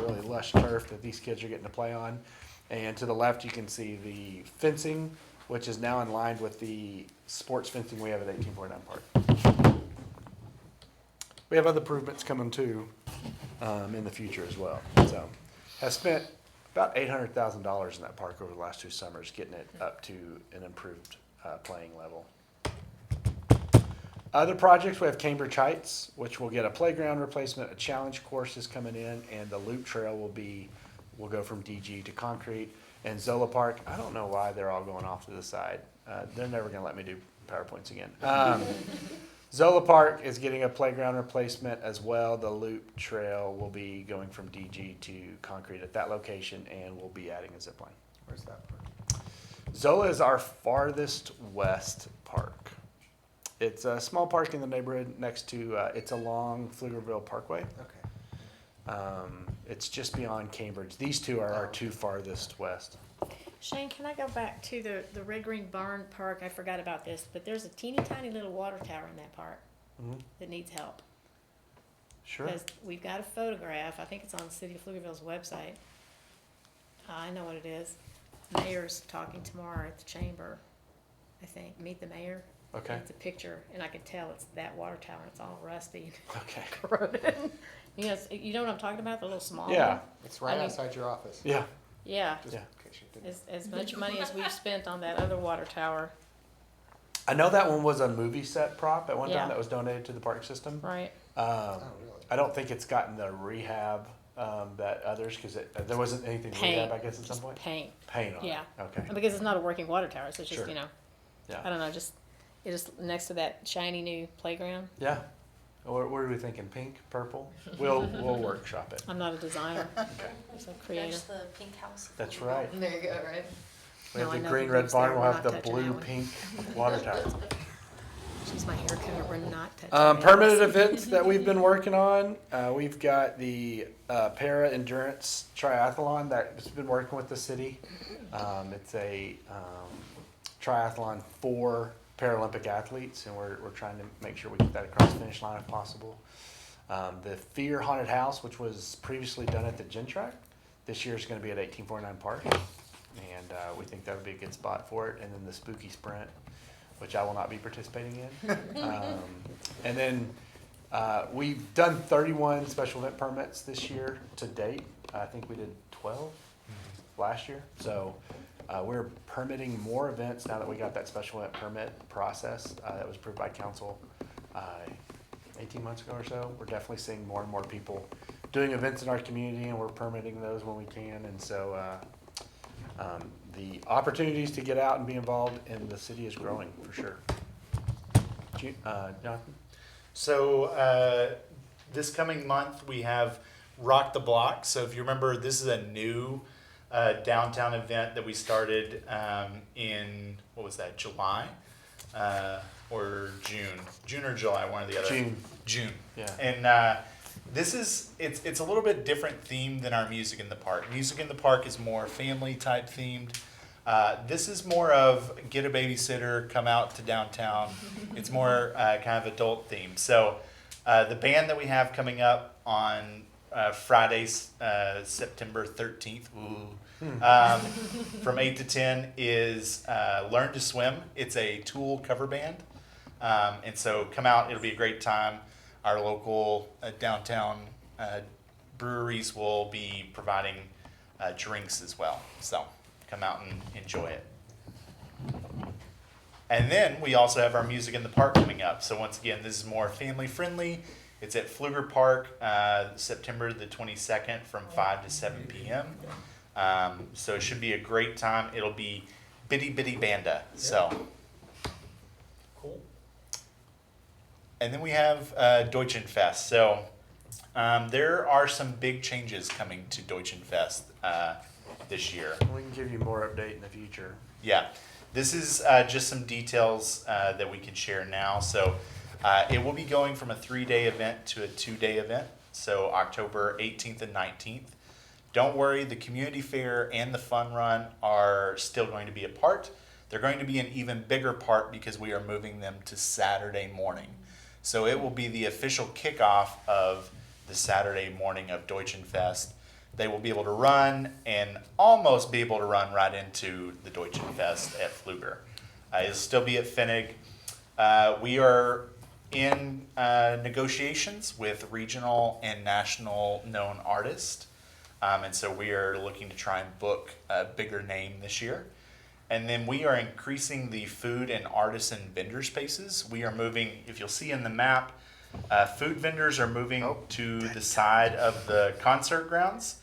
really lush turf that these kids are getting to play on. And to the left, you can see the fencing, which is now in line with the sports fencing we have at 1849 Park. We have other improvements coming too in the future as well. So, have spent about $800,000 in that park over the last 2 summers, getting it up to an improved playing level. Other projects, we have Cambridge Heights, which will get a playground replacement, a challenge course is coming in, and the loop trail will go from DG to concrete. And Zola Park, I don't know why they're all going off to the side. They're never gonna let me do PowerPoints again. Zola Park is getting a playground replacement as well. The loop trail will be going from DG to concrete at that location, and we'll be adding a zip line. Where's that park? Zola is our farthest west park. It's a small park in the neighborhood next to, it's along Pflugerville Parkway. Okay. It's just beyond Cambridge. These two are our 2 farthest west. Shane, can I go back to the Red Green Barn Park? I forgot about this, but there's a teeny tiny little water tower in that park that needs help. Sure. Because we've got a photograph, I think it's on City of Pflugerville's website. I know what it is. Mayor's talking tomorrow at the chamber, I think. Meet the mayor. Okay. And it's a picture, and I can tell it's that water tower. It's all rusty Okay. and corroded. You know what I'm talking about? The little small Yeah. one? It's right I mean- outside your office. Yeah. Yeah. Just Yeah. in case you didn't. As much money as we've spent on that other water tower, I know that one was a movie set prop at one Yeah. time that was donated to the park system. right? Oh, really? I don't think it's gotten the rehab that others, because there wasn't anything to Paint. rehab, I guess, at some point. Paint. Paint on it. Yeah. Okay. And because it's not a working water tower, so it's just, Sure. I Yeah. don't know, just next to that shiny new playground. Yeah. What are we thinking? Pink, purple? We'll workshop it. I'm not a designer, Okay. just a creator. There's the pink house. That's right. There you go, right? We No, have I the know green who red lives barn. there. We'll We're have not the touching blue that one. pink water tower. She's my hair cutter, we're not touching that. Permanent events that we've been working on. We've got the para endurance triathlon that's been working with the city. It's a triathlon for Paralympic athletes, and we're trying to make sure we get that across the finish line if possible. The Fear Haunted House, which was previously done at the Gin Track, this year is going to be at 1849 Park, and we think that would be a good spot for it. And then the Spooky Sprint, which I will not be participating in. And then we've done 31 special event permits this year to date. I think we did 12 last year. So we're permitting more events now that we got that special event permit process that was approved by council 18 months ago or so. We're definitely seeing more and more people doing events in our community, and we're permitting those when we can. And so the opportunities to get out and be involved in the city is growing for sure. Jonathan? So this coming month, we have Rock the Block. So if you remember, this is a new downtown event that we started in, what was that, July? Or June? June or July, one or the other. June. Yeah. And it's a little bit different theme than our Music in the Park. Music in the Park is more family type themed. This is more of get a babysitter, come out to downtown. It's more kind of adult themed. So the band that we have coming up on Friday, September 13th, from 8 to 10 is Learn to Swim. It's a Tool cover band. And so come out, it'll be a great time. Our local downtown breweries will be providing drinks as well. So come out and enjoy it. And then we also have our Music in the Park coming up. So once again, this is more family friendly. It's at Pfluger Park, September the 22nd from 5 to 7 p.m. So it should be a great time. It'll be Bitty Bitty Banda. So. Cool. And then we have Deutschenfest. So there are some big changes coming to Deutschenfest this year. We can give you more update in the future. Yeah, this is just some details that we can share now. So it will be going from a 3-day event to a 2-day event. So October 18th and 19th. Don't worry, the community fair and the fun run are still going to be a part. They're going to be an even bigger part because we are moving them to Saturday morning. So it will be the official kickoff of the Saturday morning of Deutschenfest. They will be able to run and almost be able to run right into the Deutschenfest at Pfluger. It'll still be at Finnig. We are in negotiations with regional and national known artists. And so we are looking to try and book a bigger name this year. And then we are increasing the food and artisan vendor spaces. We are moving, if you'll see in the map, food vendors are moving to the side of the concert grounds,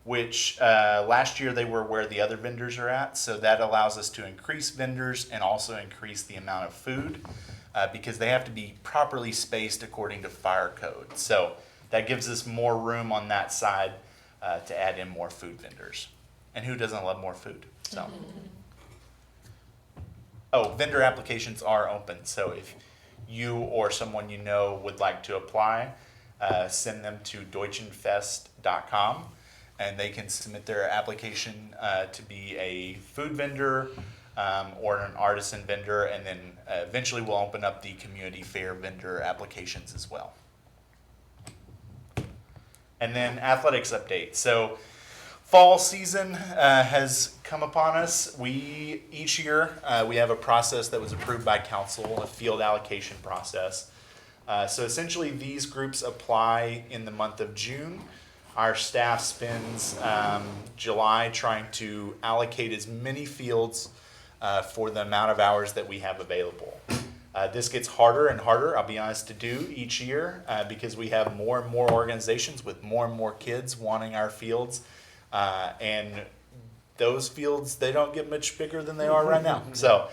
which last year they were where the other vendors are at. So that allows us to increase vendors and also increase the amount of food because they have to be properly spaced according to fire code. So that gives us more room on that side to add in more food vendors. And who doesn't love more food? So. Oh, vendor applications are open. So if you or someone you know would like to apply, send them to deutschenfest.com and they can submit their application to be a food vendor or an artisan vendor, and then eventually we'll open up the community fair vendor applications as well. And then athletics update. So fall season has come upon us. Each year we have a process that was approved by council, a field allocation process. So essentially these groups apply in the month of June. Our staff spends July trying to allocate as many fields for the amount of hours that we have available. This gets harder and harder, I'll be honest, to do each year because we have more and more organizations with more and more kids wanting our fields. And those fields, they don't get much bigger than they are right now. So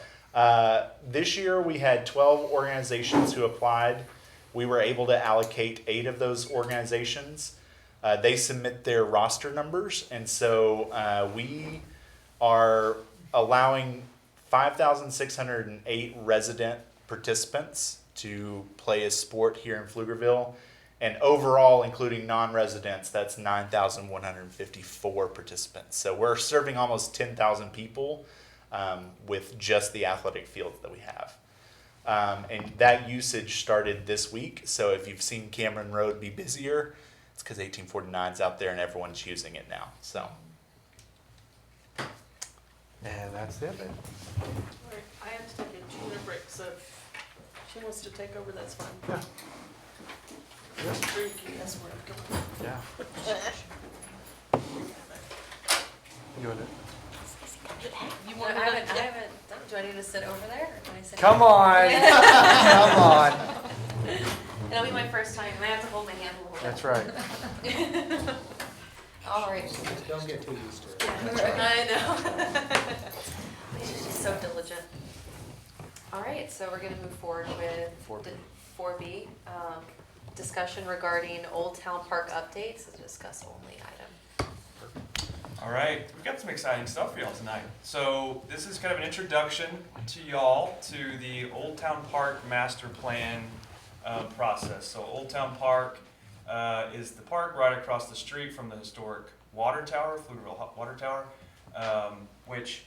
this year we had 12 organizations who applied. We were able to allocate 8 of those organizations. They submit their roster numbers, and so we are allowing 5,608 resident participants to play a sport here in Pflugerville. And overall, including non-residents, that's 9,154 participants. So we're serving almost 10,000 people with just the athletic fields that we have. And that usage started this week. So if you've seen Cameron Road be busier, it's because 1849's out there and everyone's using it now. So. And that's it. All right, I have to take a 2-minute break, so if she wants to take over, that's fine. Yeah. Drinking, that's where I'm going. Yeah. You want it? You want I haven't done. Do I need to sit over there? Or can I sit Come on. Come on. It'll be my first time. I have to hold my hand a little bit. That's right. All right. Don't get too used to it. I know. She's so diligent. All right, so we're going to move forward with 4B, discussion regarding Old Town Park updates. It's a discuss only item. All right, we've got some exciting stuff for y'all tonight. So this is kind of an introduction to y'all to the Old Town Park Master Plan process. So Old Town Park is the park right across the street from the historic water tower, Pflugerville Water Tower, which,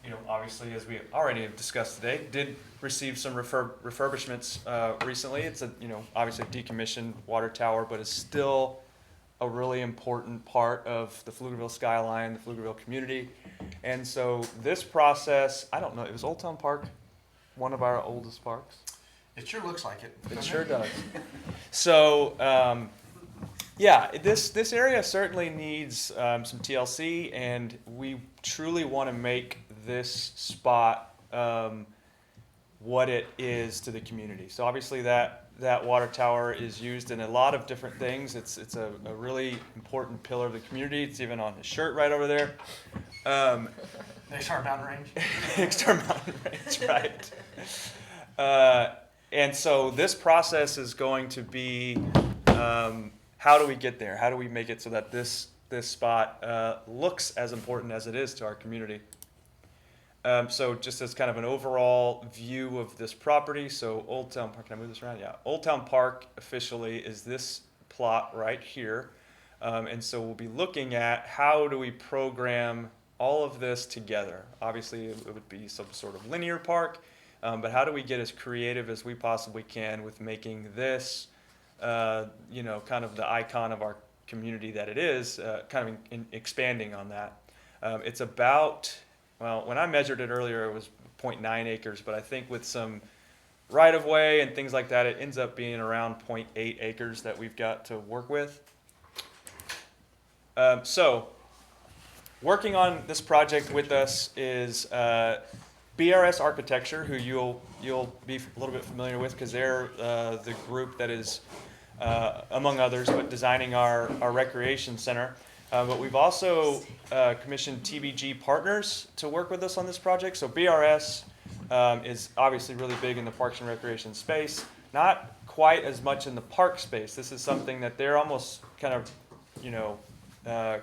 you know, obviously, as we already have discussed today, did receive some refurbishments recently. It's a, you know, obviously a decommissioned water tower, but it's still a really important part of the Pflugerville skyline, the Pflugerville community. And so this process, I don't know, it was Old Town Park, one of our oldest parks. It sure looks like it. It sure does. So, yeah, this area certainly needs some TLC, and we truly want to make this spot what it is to the community. So obviously that that water tower is used in a lot of different things. It's a really important pillar of the community. It's even on his shirt right over there. Next to our mountain range. Extra mountain range, right? And so this process is going to be, how do we get there? How do we make it so that this spot looks as important as it is to our community? So just as kind of an overall view of this property, so Old Town Park, can I move this around? Yeah, Old Town Park officially is this plot right here. And so we'll be looking at how do we program all of this together. Obviously, it would be some sort of linear park, but how do we get as creative as we possibly can with making this, kind of the icon of our community that it is, kind of expanding on that. It's about, well, when I measured it earlier, it was 0.9 acres, but I think with some right-of-way and things like that, it ends up being around 0.8 acres that we've got to work with. So, working on this project with us is BRS Architecture, who you'll be a little bit familiar with because they're the group that is, among others, but designing our recreation center. But we've also commissioned TBG Partners to work with us on this project. So BRS is obviously really big in the parks and recreation space, not quite as much in the park space. This is something that they're almost kind of,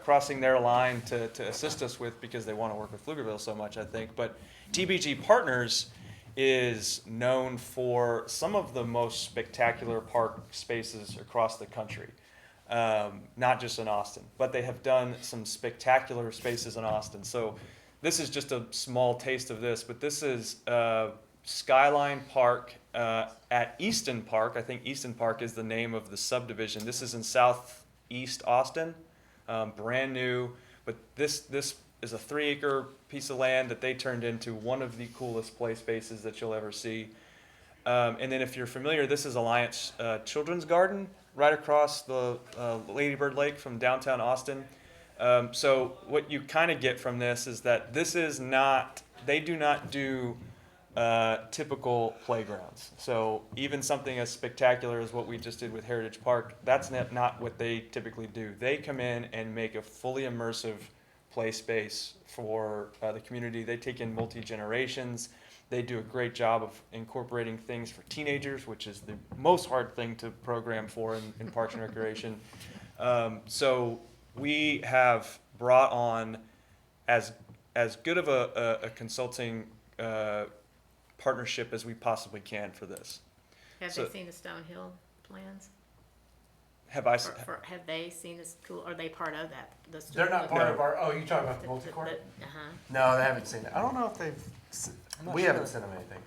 crossing their line to assist us with because they want to work with Pflugerville so much, I think. But TBG Partners is known for some of the most spectacular park spaces across the country. Not just in Austin, but they have done some spectacular spaces in Austin. So this is just a small taste of this, but this is Skyline Park at Easton Park. I think Easton Park is the name of the subdivision. This is in southeast Austin, brand new, but this is a 3-acre piece of land that they turned into one of the coolest play spaces that you'll ever see. And then if you're familiar, this is Alliance Children's Garden, right across the Lady Bird Lake from downtown Austin. So what you kind of get from this is that this is not, they do not do typical playgrounds. So even something as spectacular as what we just did with Heritage Park, that's not what they typically do. They come in and make a fully immersive play space for the community. They take in multi-generations. They do a great job of incorporating things for teenagers, which is the most hard thing to program for in Parks and Recreation. So we have brought on as good of a consulting partnership as we possibly can for this. Have So- they seen the Stonehill plans? Have I? Have they seen this cool, are they part of that? They're not part No. of our, oh, you talking about the multi-court? Uh-huh. No, they haven't seen it. I don't know if we haven't sent them anything.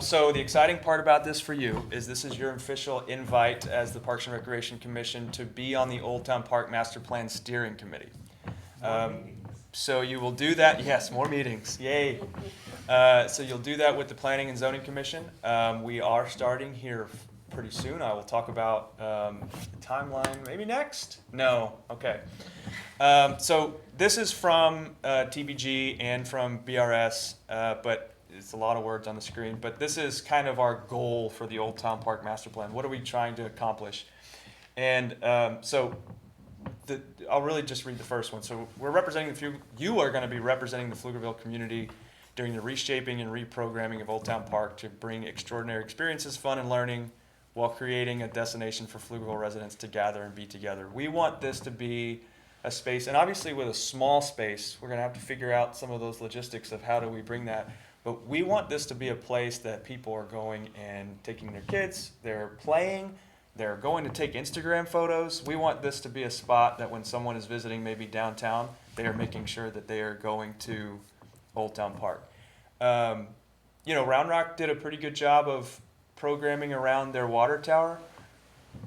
So the exciting part about this for you is this is your official invite as the Parks and Recreation Commission to be on the Old Town Park Master Plan Steering Committee. So you will do that. Yes, more meetings. Yay. So you'll do that with the Planning and Zoning Commission. We are starting here pretty soon. I will talk about the timeline maybe next. No. Okay. So this is from TBG and from BRS, but it's a lot of words on the screen. But this is kind of our goal for the Old Town Park Master Plan. What are we trying to accomplish? And I'll really just read the first one. So we're representing you are going to be representing the Pflugerville community during the reshaping and reprogramming of Old Town Park to bring extraordinary experiences, fun, and learning while creating a destination for Pflugerville residents to gather and be together. We want this to be a space, and obviously with a small space, we're going to have to figure out some of those logistics of how do we bring that. But we want this to be a place that people are going and taking their kids, they're playing, they're going to take Instagram photos. We want this to be a spot that when someone is visiting maybe downtown, they are making sure that they are going to Old Town Park. Round Rock did a pretty good job of programming around their water tower.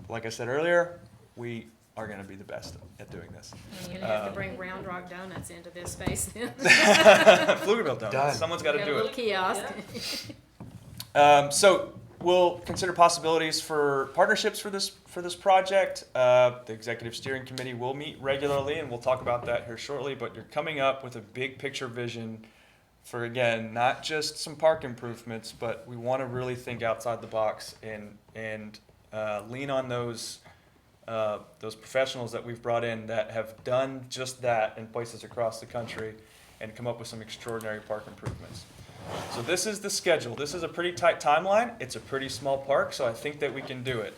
Like I said earlier, we are going to be the best at doing this. You're gonna have to bring Round Rock Donuts into this space then. Pflugerville donuts. Done. Someone's got to Got a do little it. kiosk. So we'll consider possibilities for partnerships for this project. The executive steering committee will meet regularly, and we'll talk about that here shortly. But you're coming up with a big picture vision for, again, not just some park improvements, but we want to really think outside the box and lean on those professionals that we've brought in that have done just that in places across the country and come up with some extraordinary park improvements. So this is the schedule. This is a pretty tight timeline. It's a pretty small park, so I think that we can do it.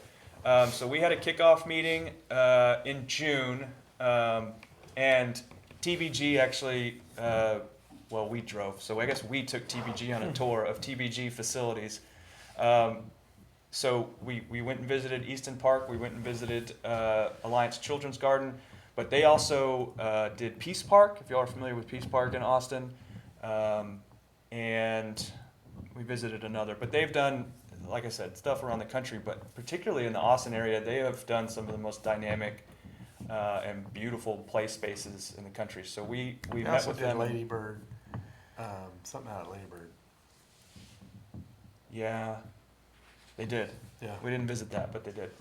So we had a kickoff meeting in June, and TBG actually, well, we drove. So I guess we took TBG on a tour of TBG facilities. So we went and visited Easton Park. We went and visited Alliance Children's Garden. But they also did Peace Park, if y'all are familiar with Peace Park in Austin. And we visited another. But they've done, like I said, stuff around the country. But particularly in the Austin area, they have done some of the most dynamic and beautiful play spaces in the country. So we met also with did them. Lady Bird, something out of Lady Bird. Yeah, they did. Yeah. We didn't visit that, but they did.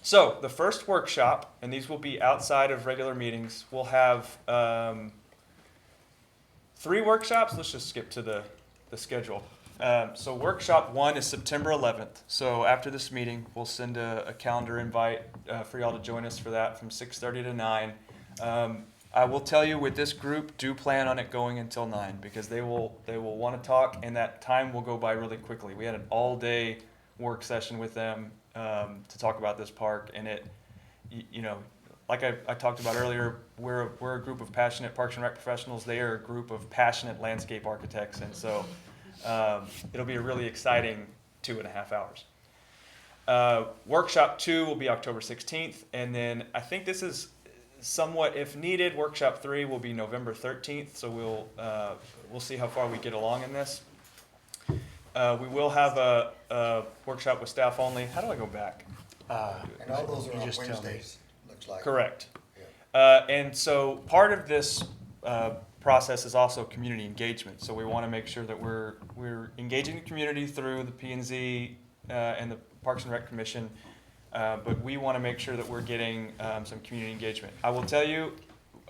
So the first workshop, and these will be outside of regular meetings, we'll have 3 workshops. Let's just skip to the schedule. So workshop 1 is September 11th. So after this meeting, we'll send a calendar invite for y'all to join us for that from 6:30 to 9. I will tell you, with this group, do plan on it going until 9 because they will want to talk, and that time will go by really quickly. We had an all-day work session with them to talk about this park, and it, you know, like I talked about earlier, we're a group of passionate Parks and Rec professionals. They are a group of passionate landscape architects, and so it'll be a really exciting 2.5 hours. Workshop 2 will be October 16th, and then I think this is somewhat, if needed, workshop 3 will be November 13th, so we'll see how far we get along in this. We will have a workshop with staff only. How do I go back? And all those are You on just tell me. Wednesdays, looks like. Correct. Yeah. And so part of this process is also community engagement. So we want to make sure that we're engaging the community through the P&Z and the Parks and Rec Commission, but we want to make sure that we're getting some community engagement. I will tell you,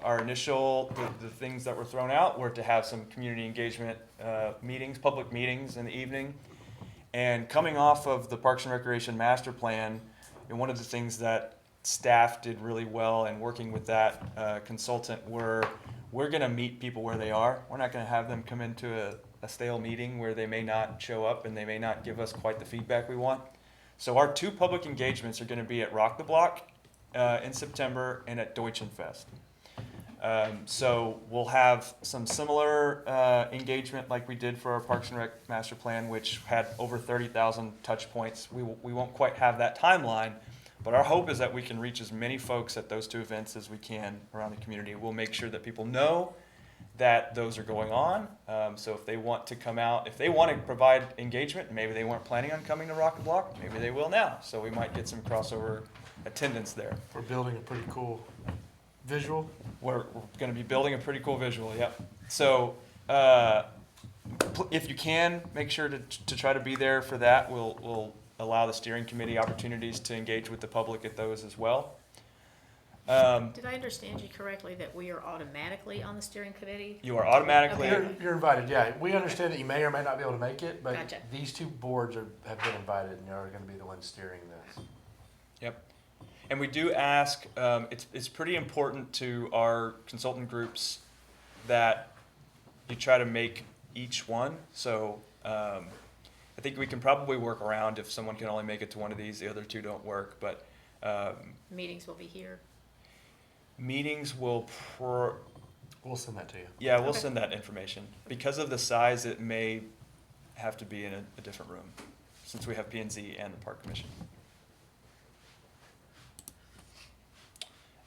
our initial, the things that were thrown out were to have some community engagement meetings, public meetings in the evening. And coming off of the Parks and Recreation Master Plan, and one of the things that staff did really well in working with that consultant we're going to meet people where they are. We're not going to have them come into a stale meeting where they may not show up and they may not give us quite the feedback we want. So our 2 public engagements are going to be at Rock the Block in September and at Deutschenfest. So we'll have some similar engagement like we did for our Parks and Rec Master Plan, which had over 30,000 touch points. We won't quite have that timeline, but our hope is that we can reach as many folks at those 2 events as we can around the community. We'll make sure that people know that those are going on. So if they want to come out, if they want to provide engagement, maybe they weren't planning on coming to Rock the Block, maybe they will now. So we might get some crossover attendance there. We're building a pretty cool visual. We're going to be building a pretty cool visual, yep. So if you can, make sure to try to be there for that. We'll allow the steering committee opportunities to engage with the public at those as well. Did I understand you correctly that we are automatically on the steering committee? You are automatically, Okay. You're invited, yeah. We understand that you may or may not be able to make it, but Gotcha. these 2 boards have been invited and you're going to be the ones steering this. yep. And we do ask, it's pretty important to our consultant groups that you try to make each one. So I think we can probably work around if someone can only make it to one of these, the other 2 don't work. But Meetings will be here. meetings will, We'll send that to you. yeah, we'll Okay. send that information. Because of the size, it may have to be in a different room, since we have P&Z and the Park Commission.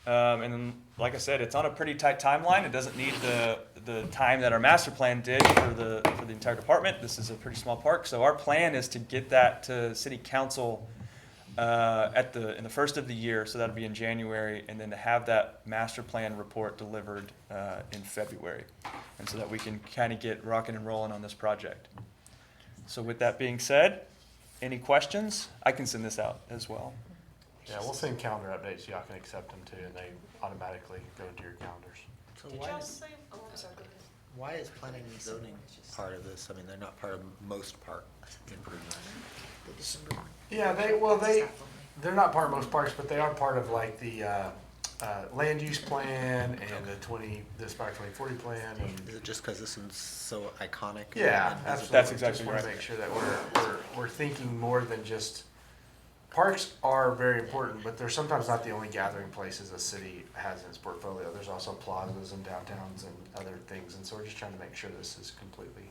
And then, like I said, it's on a pretty tight timeline. It doesn't need the time that our master plan did for the entire department. This is a pretty small park, so our plan is to get that to City Council in the first of the year, so that'll be in January, and then to have that master plan report delivered in February, and so that we can kind of get rocking and rolling on this project. So with that being said, any questions? I can send this out as well. Yeah, we'll send calendar updates so y'all can accept them too, and they automatically go into your calendars. Did y'all say, oh, sorry, go ahead. Why is planning and zoning part of this? I mean, they're not part of most park improvements. Yeah, they're not part of most parks, but they are part of like the land use plan and the Aspire 2040 plan. And Is it just because this one's so iconic? yeah, and absolutely. That's exactly Just want to right. make sure that we're thinking more than just, parks are very important, but they're sometimes not the only gathering places a city has in its portfolio. There's also plazas and downtowns and other things, and so we're just trying to make sure this is completely.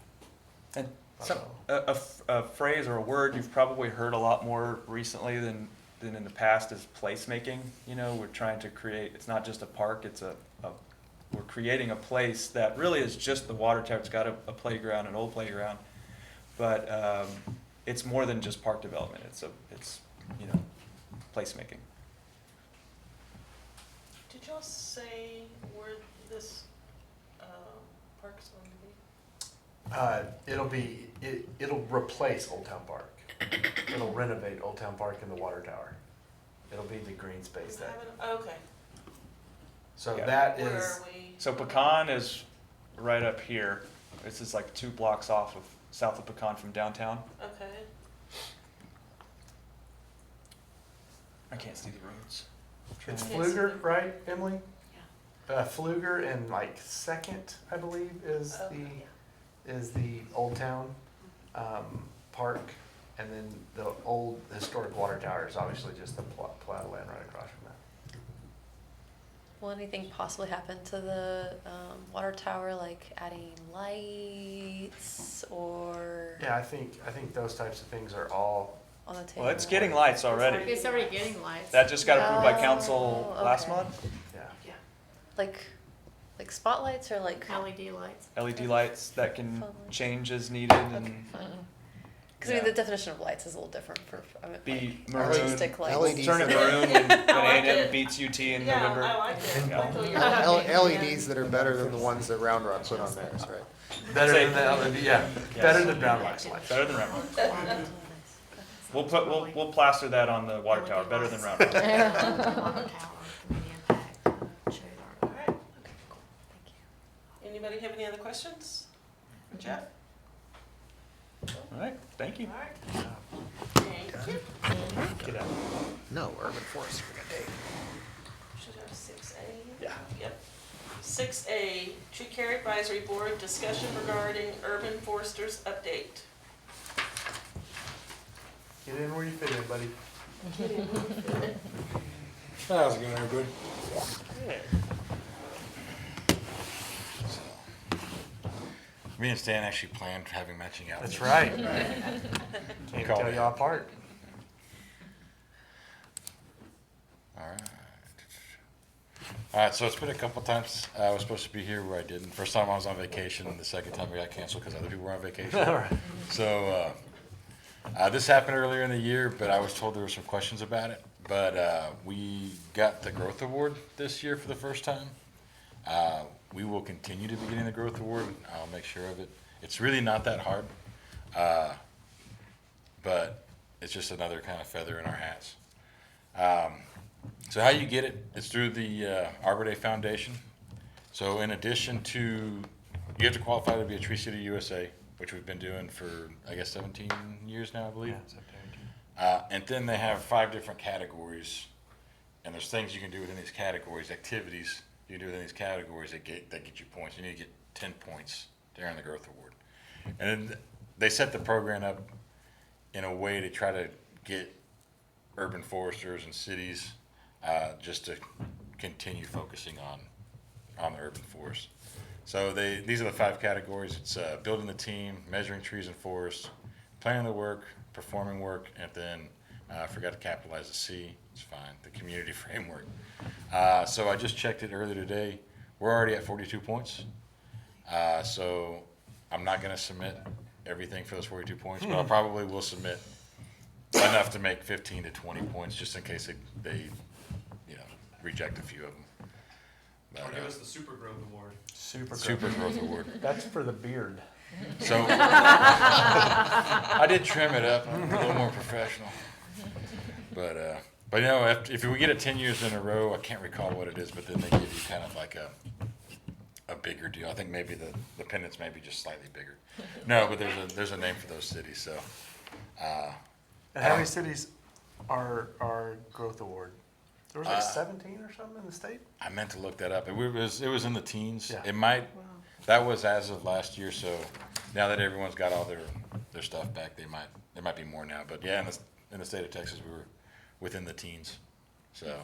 And a phrase or a word you've probably heard a lot more recently than in the past is placemaking. You know, we're trying to create, it's not just a park, it's we're creating a place that really is just the water tower. It's got a playground, an old playground, but it's more than just park development. It's you know, placemaking. Did y'all say where this park's going to be? It'll replace Old Town Park. It'll renovate Old Town Park and the water tower. It'll be the green space that. Okay. So Yeah. that Where is, are we? So Pecan is right up here. This is like 2 blocks south of Pecan from downtown. Okay. I can't see the roads. it's Yes. Pfluger, right, Emily? Pfluger and like Second, I believe, is the Old Town park, and then the old historic water tower is obviously just the plot of land right across from that. Will anything possibly happen to the water tower, like adding lights or Yeah, I think those types of things are all. on the table? Well, it's getting lights already. It's already getting lights. That just got approved by Oh, council last okay. month. Yeah. like spotlights or like LED lights. LED lights that can Fun. change as needed okay, and fine. Because I mean Yeah. the definition of lights is a little different for be like, maroon. artistic lights. LED. Turn it maroon when I like Anna it. beats UT in Yeah, November. I like it. Yeah. Like what you're doing. LEDs that are better than the ones that Round Rock put on theirs, right? Better Say- than the LED, yeah. Yes. Better than brown lights. Better than round rock. We'll plaster that on the water tower. Better than round rock. Water tower, community impact, shade art. All right. Anybody have any other questions for Jeff? All right. Thank you. All right. Thank you. Get out. No, urban forest, we got Dave. Should have 6A. Yeah. Yep. 6A, Tree Care Advisory Board, discussion regarding urban foresters update. Get in where you fit in, buddy. How's it going, everybody? Me and Stan actually planned having matching outfits. That's right. Can't Call tell me. y'all apart. All right. All right, so it's been a couple times. I was supposed to be here where I didn't. First time I was on vacation, and the second time we got canceled because other people were on vacation. All right. So this happened earlier in the year, but I was told there were some questions about it. But we got the Growth Award this year for the first time. We will continue to be getting the Growth Award. I'll make sure of it. It's really not that hard, but it's just another kind of feather in our hats. So how you get it, it's through the Arbor Day Foundation. So in addition to, you have to qualify to be a Tree City USA, which we've been doing for, I guess, 17 years now, I believe. Yeah, it's up there. And then they have 5 different categories, and there's things you can do within these categories, activities you can do within these categories that get you points. You need to get 10 points to earn the Growth Award. And then they set the program up in a way to try to get urban foresters and cities just to continue focusing on the urban forest. So these are the 5 categories. It's building the team, measuring trees and forests, planning the work, performing work, and then I forgot to capitalize the C. It's fine. The community framework. So I just checked it earlier today. We're already at 42 points. So I'm not going to submit everything for those 42 points, but I probably will submit enough to make 15 to 20 points just in case they reject a few of them. But, Give us the Super Growth Award. Super Growth Award. That's for the beard. So I did trim it up, a little more professional. But if we get it 10 years in a row, I can't recall what it is, but then they give you kind of like a bigger deal. I think maybe the pendants may be just slightly bigger. No, but there's a name for those cities, so. And how many cities are growth award? There was like 17 or something in the state? I meant to look that up. It was in the teens. Yeah. It might, that was as of last year, so now that everyone's got all their stuff back, there might be more now. But yeah, in the state of Texas, we were within the teens, so.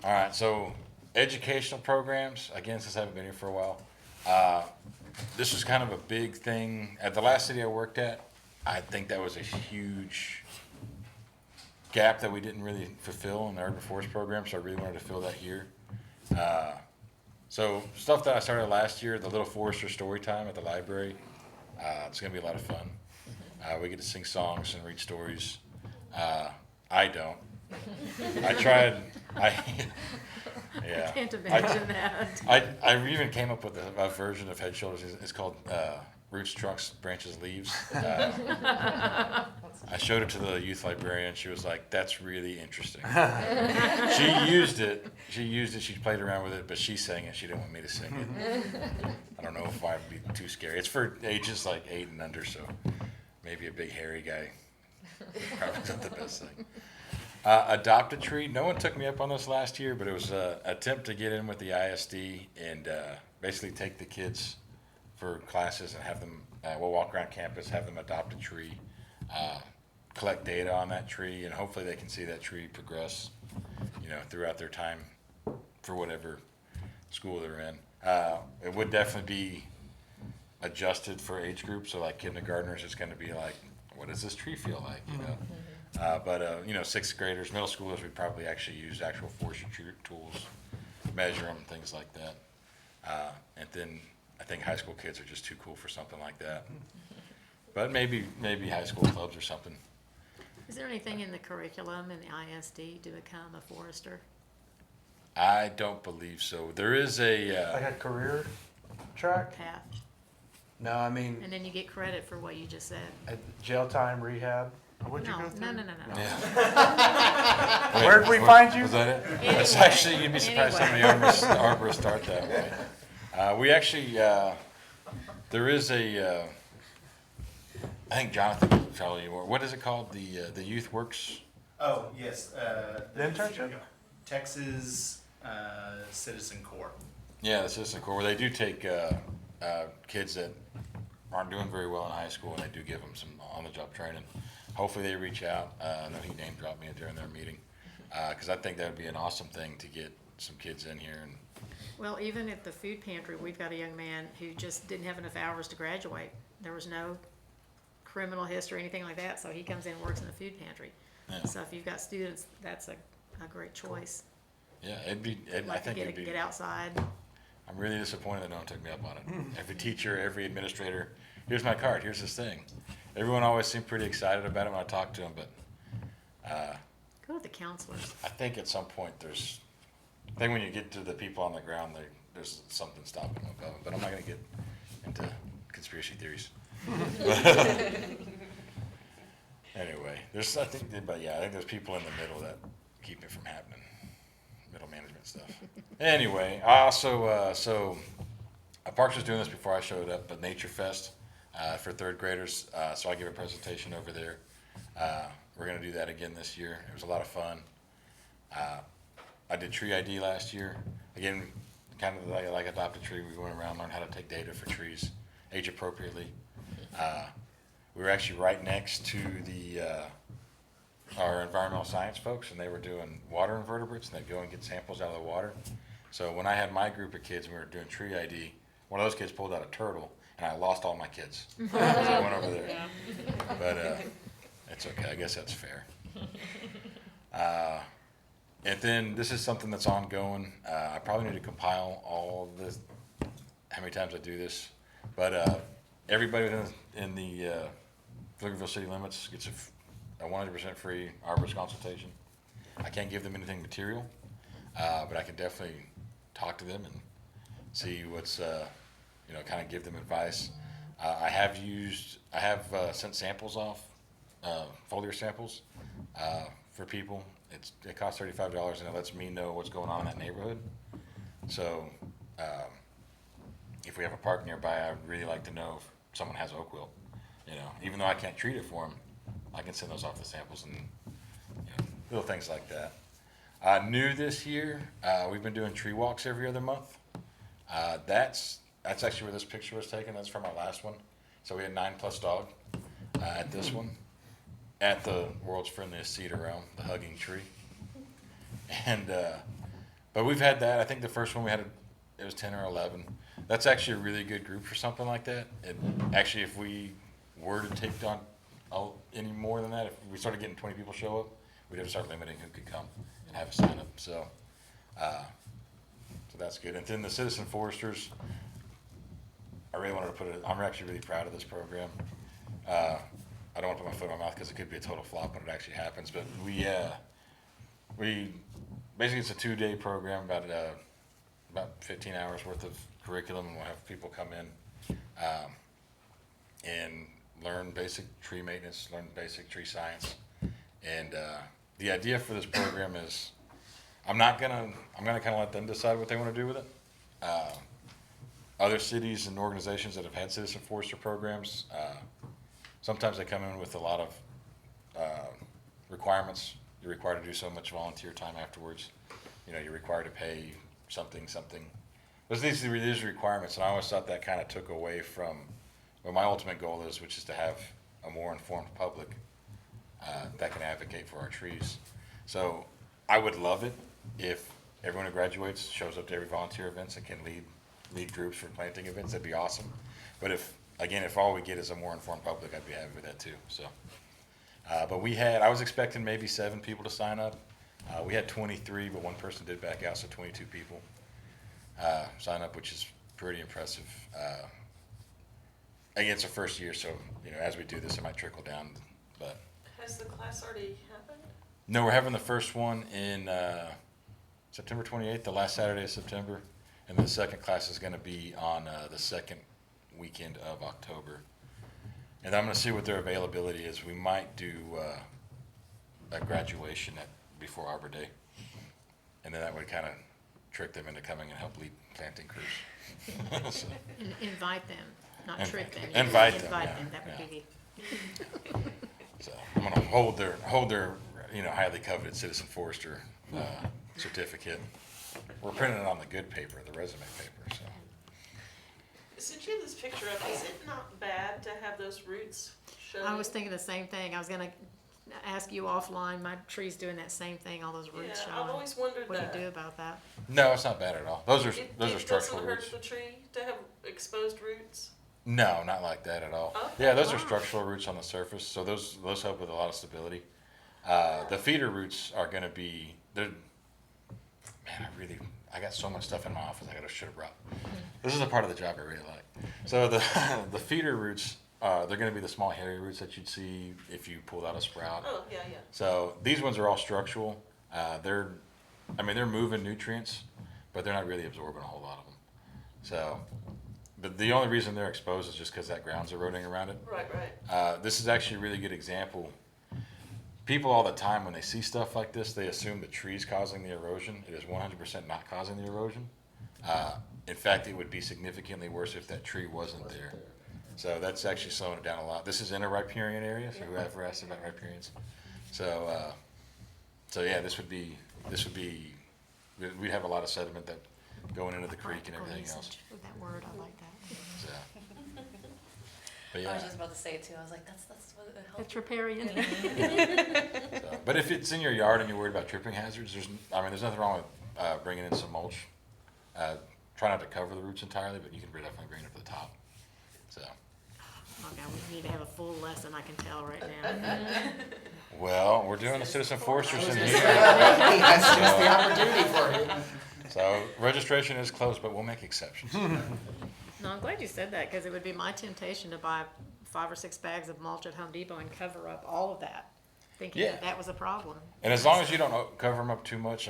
All right, so educational programs, again, since I haven't been here for a while, this was kind of a big thing. At the last city I worked at, I think that was a huge gap that we didn't really fulfill in the urban forest program, so I really wanted to fill that here. So stuff that I started last year, the Little Forester story time at the library, it's gonna be a lot of fun. We get to sing songs and read stories. I don't. I tried, yeah. Can't imagine that. I even came up with a version of Head Shoulders. It's called Roots, Trunks, Branches, Leaves. I showed it to the youth librarian. She was like, "That's really interesting." She used it. She played around with it, but she sang it. She didn't want me to sing it. I don't know if I'd be too scary. It's for ages like 8 and under, so maybe a big hairy guy. Probably not the best thing. Adopt a Tree. No one took me up on this last year, but it was an attempt to get in with the ISD and basically take the kids for classes and have them, we'll walk around campus, have them adopt a tree, collect data on that tree, and hopefully they can see that tree progress, throughout their time for whatever school they're in. It would definitely be adjusted for age groups, so like kindergartners, it's gonna be like, what does this tree feel like, But 6th graders, middle schoolers, we probably actually use actual forestry tools, measure them, things like that. And then I think high school kids are just too cool for something like that. But maybe high school clubs or something. Is there anything in the curriculum in the ISD to become a forester? I don't believe so. There is a, Like a career track? Path? No, I mean, And then you get credit for what you just said. jail time, rehab. What'd you No, go through? no. yeah. Where'd we find you? Was that it? That's actually, you'd be surprised how many arborists start that way. We actually, there is a, I think Jonathan can tell you more. What is it called? The Youth Works? Oh, yes, The internship? Texas Citizen Corps. Yeah, the Citizen Corps, where they do take kids that aren't doing very well in high school, and they do give them some on-the-job training. Hopefully they reach out. I know he name dropped me during their meeting, because I think that would be an awesome thing to get some kids in here. And Well, even at the food pantry, we've got a young man who just didn't have enough hours to graduate. There was no criminal history, anything like that, so he comes in and works in the food pantry. Yeah. So if you've got students, that's a great choice. yeah, I Like to think it'd be. get outside. I'm really disappointed that no one took me up on it. Every teacher, every administrator, here's my card, here's this thing. Everyone always seemed pretty excited about it when I talked to them, but Go with the counselors. I think at some point I think when you get to the people on the ground, there's something stopping them above them. But I'm not going to get into conspiracy theories. Anyway, I think there's people in the middle that keep it from happening. Middle management stuff. Anyway, I also, Parks was doing this before I showed up, but Nature Fest for 3rd graders. So I gave a presentation over there. We're going to do that again this year. It was a lot of fun. I did Tree ID last year. Again, kind of like Adopt a Tree. We went around, learned how to take data for trees age appropriately. We were actually right next to our environmental science folks, and they were doing water invertebrates, and they'd go and get samples out of the water. So when I had my group of kids and we were doing Tree ID, one of those kids pulled out a turtle, and I lost all my kids. So I went over there. But it's okay. I guess that's fair. And then this is something that's ongoing. I probably need to compile all of this, how many times I do this. But everybody in the Pflugerville city limits gets a 100% free arborist consultation. I can't give them anything material, but I can definitely talk to them and see what's, kind of give them advice. I have sent samples off, foliar samples, for people, it costs $35 and it lets me know what's going on in that neighborhood. So, if we have a park nearby, I'd really like to know if someone has oak wilt. You know, even though I can't treat it for them, I can send those off to samples and, little things like that. New this year, we've been doing tree walks every other month. That's actually where this picture was taken. That's from our last one. So we had 9+ dog at this one, at the world's friendliest seat around, the hugging tree. And but we've had that. I think the first one we had it was 10 or 11. That's actually a really good group for something like that. And actually, if we were to take on any more than that, if we started getting 20 people show up, we'd have to start limiting who could come and have a sign up. So that's good. And then the Citizen Foresters, I really wanted to put it, I'm actually really proud of this program. I don't want to put my foot in my mouth because it could be a total flop when it actually happens, but we basically, it's a 2-day program, about 15 hours worth of curriculum, and we'll have people come in and learn basic tree maintenance, learn basic tree science. And the idea for this program is I'm gonna kind of let them decide what they want to do with it. Other cities and organizations that have had citizen forester programs, sometimes they come in with a lot of requirements. You're required to do so much volunteer time afterwards. You're required to pay something. There's these requirements, and I always thought that kind of took away from what my ultimate goal is, which is to have a more informed public that can advocate for our trees. So I would love it if everyone who graduates shows up to every volunteer events and can lead groups for planting events. That'd be awesome. But if all we get is a more informed public, I'd be happy with that too. So, but I was expecting maybe 7 people to sign up. We had 23, but one person did back out, so 22 people sign up, which is pretty impressive. Again, it's our first year, so as we do this, it might trickle down. But Has the class already happened? no, we're having the first one in September 28th, the last Saturday of September, and the second class is going to be on the second weekend of October. And I'm going to see what their availability is. We might do a graduation before Arbor Day, and then that would kind of trick them into coming and help lead planting crews. So, Invite them, not trick them. Invite them, Invite yeah, them, that would be So I'm going to hold their highly coveted citizen forester certificate. We're printing it on the good paper, the resume paper. So Since you have this picture up, is it not bad to have those roots showing? I was thinking the same thing. I was gonna ask you offline. My tree's doing that same thing, all those roots Yeah, showing. I've always wondered What do that. you do about that? no, it's not bad at all. Those are It structural doesn't roots. hurt the tree to have exposed roots? No, not like that at all. Okay. Yeah, those are Wow. structural roots on the surface, so those help with a lot of stability. The feeder roots are going to be. I got so much stuff in my office I should have brought. This is the part of the job I really like. So the feeder roots, they're going to be the small hairy roots that you'd see if you pulled out a sprout. Oh, yeah. So these ones are all structural. They're moving nutrients, but they're not really absorbing a whole lot of them. So, but the only reason they're exposed is just because that ground's eroding around it. Right. This is actually a really good example. People all the time, when they see stuff like this, they assume the tree's causing the erosion. It is 100% not causing the erosion. In fact, it would be significantly worse if that tree wasn't there. So that's actually slowing it down a lot. This is in a riparian area, so whoever asked about riparians. So yeah, we'd have a lot of sediment that going into the creek and everything else. With that word, I like that. So, but I yeah. was just about to say it too. I was like, that's what it helps. It's riparian. So, but if it's in your yard and you're worried about tripping hazards, there's nothing wrong with bringing in some mulch. Try not to cover the roots entirely, but you can definitely bring it up to the top. So, Okay, we need to have a full lesson, I can tell right now. well, we're doing the citizen foresters in here. That's just the opportunity for you. So registration is closed, but we'll make exceptions. No, I'm glad you said that, because it would be my temptation to buy 5 or 6 bags of mulch at Home Depot and cover up all of that, thinking Yeah. that was a problem. And as long as you don't cover them up too much,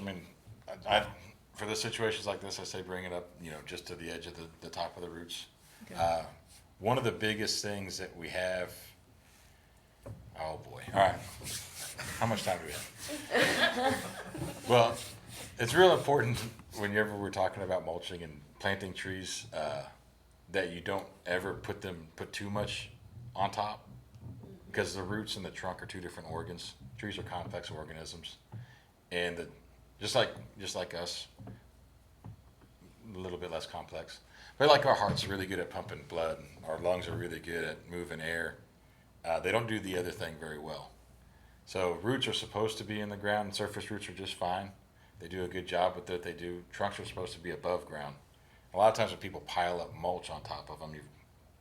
for the situations like this, I say bring it up, just to the edge of the top of the roots. Okay. One of the biggest things that we have, oh boy, all right. How much time do we have? Well, it's real important whenever we're talking about mulching and planting trees, that you don't ever put too much on top, because the roots and the trunk are two different organs. Trees are complex organisms, and just like us, a little bit less complex. But like our heart's really good at pumping blood, our lungs are really good at moving air. They don't do the other thing very well. So roots are supposed to be in the ground, and surface roots are just fine. They do a good job with what they do. Trunks are supposed to be above ground. A lot of times when people pile up mulch on top of them,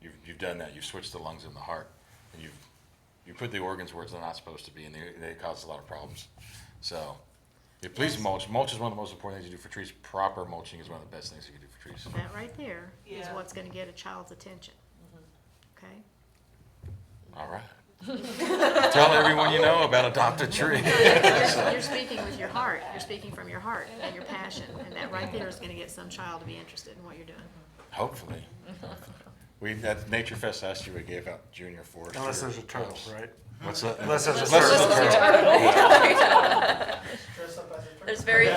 you've done that. You've switched the lungs and the heart, and you put the organs where they're not supposed to be, and they cause a lot of problems. So, please mulch. Mulch is one of the most important things you do for trees. Proper mulching is one of the best things you can do for trees. That right there is Yeah. what's gonna get a child's attention. Okay? All right. Tell everyone you know about adopt a tree. You're speaking with your heart. You're speaking from your heart and your passion, and that right there is gonna get some child to be interested in what you're doing. Hopefully. We at Nature Fest last year we gave out junior forester. Unless there's a turtle, right? What's that? Unless there's a There's very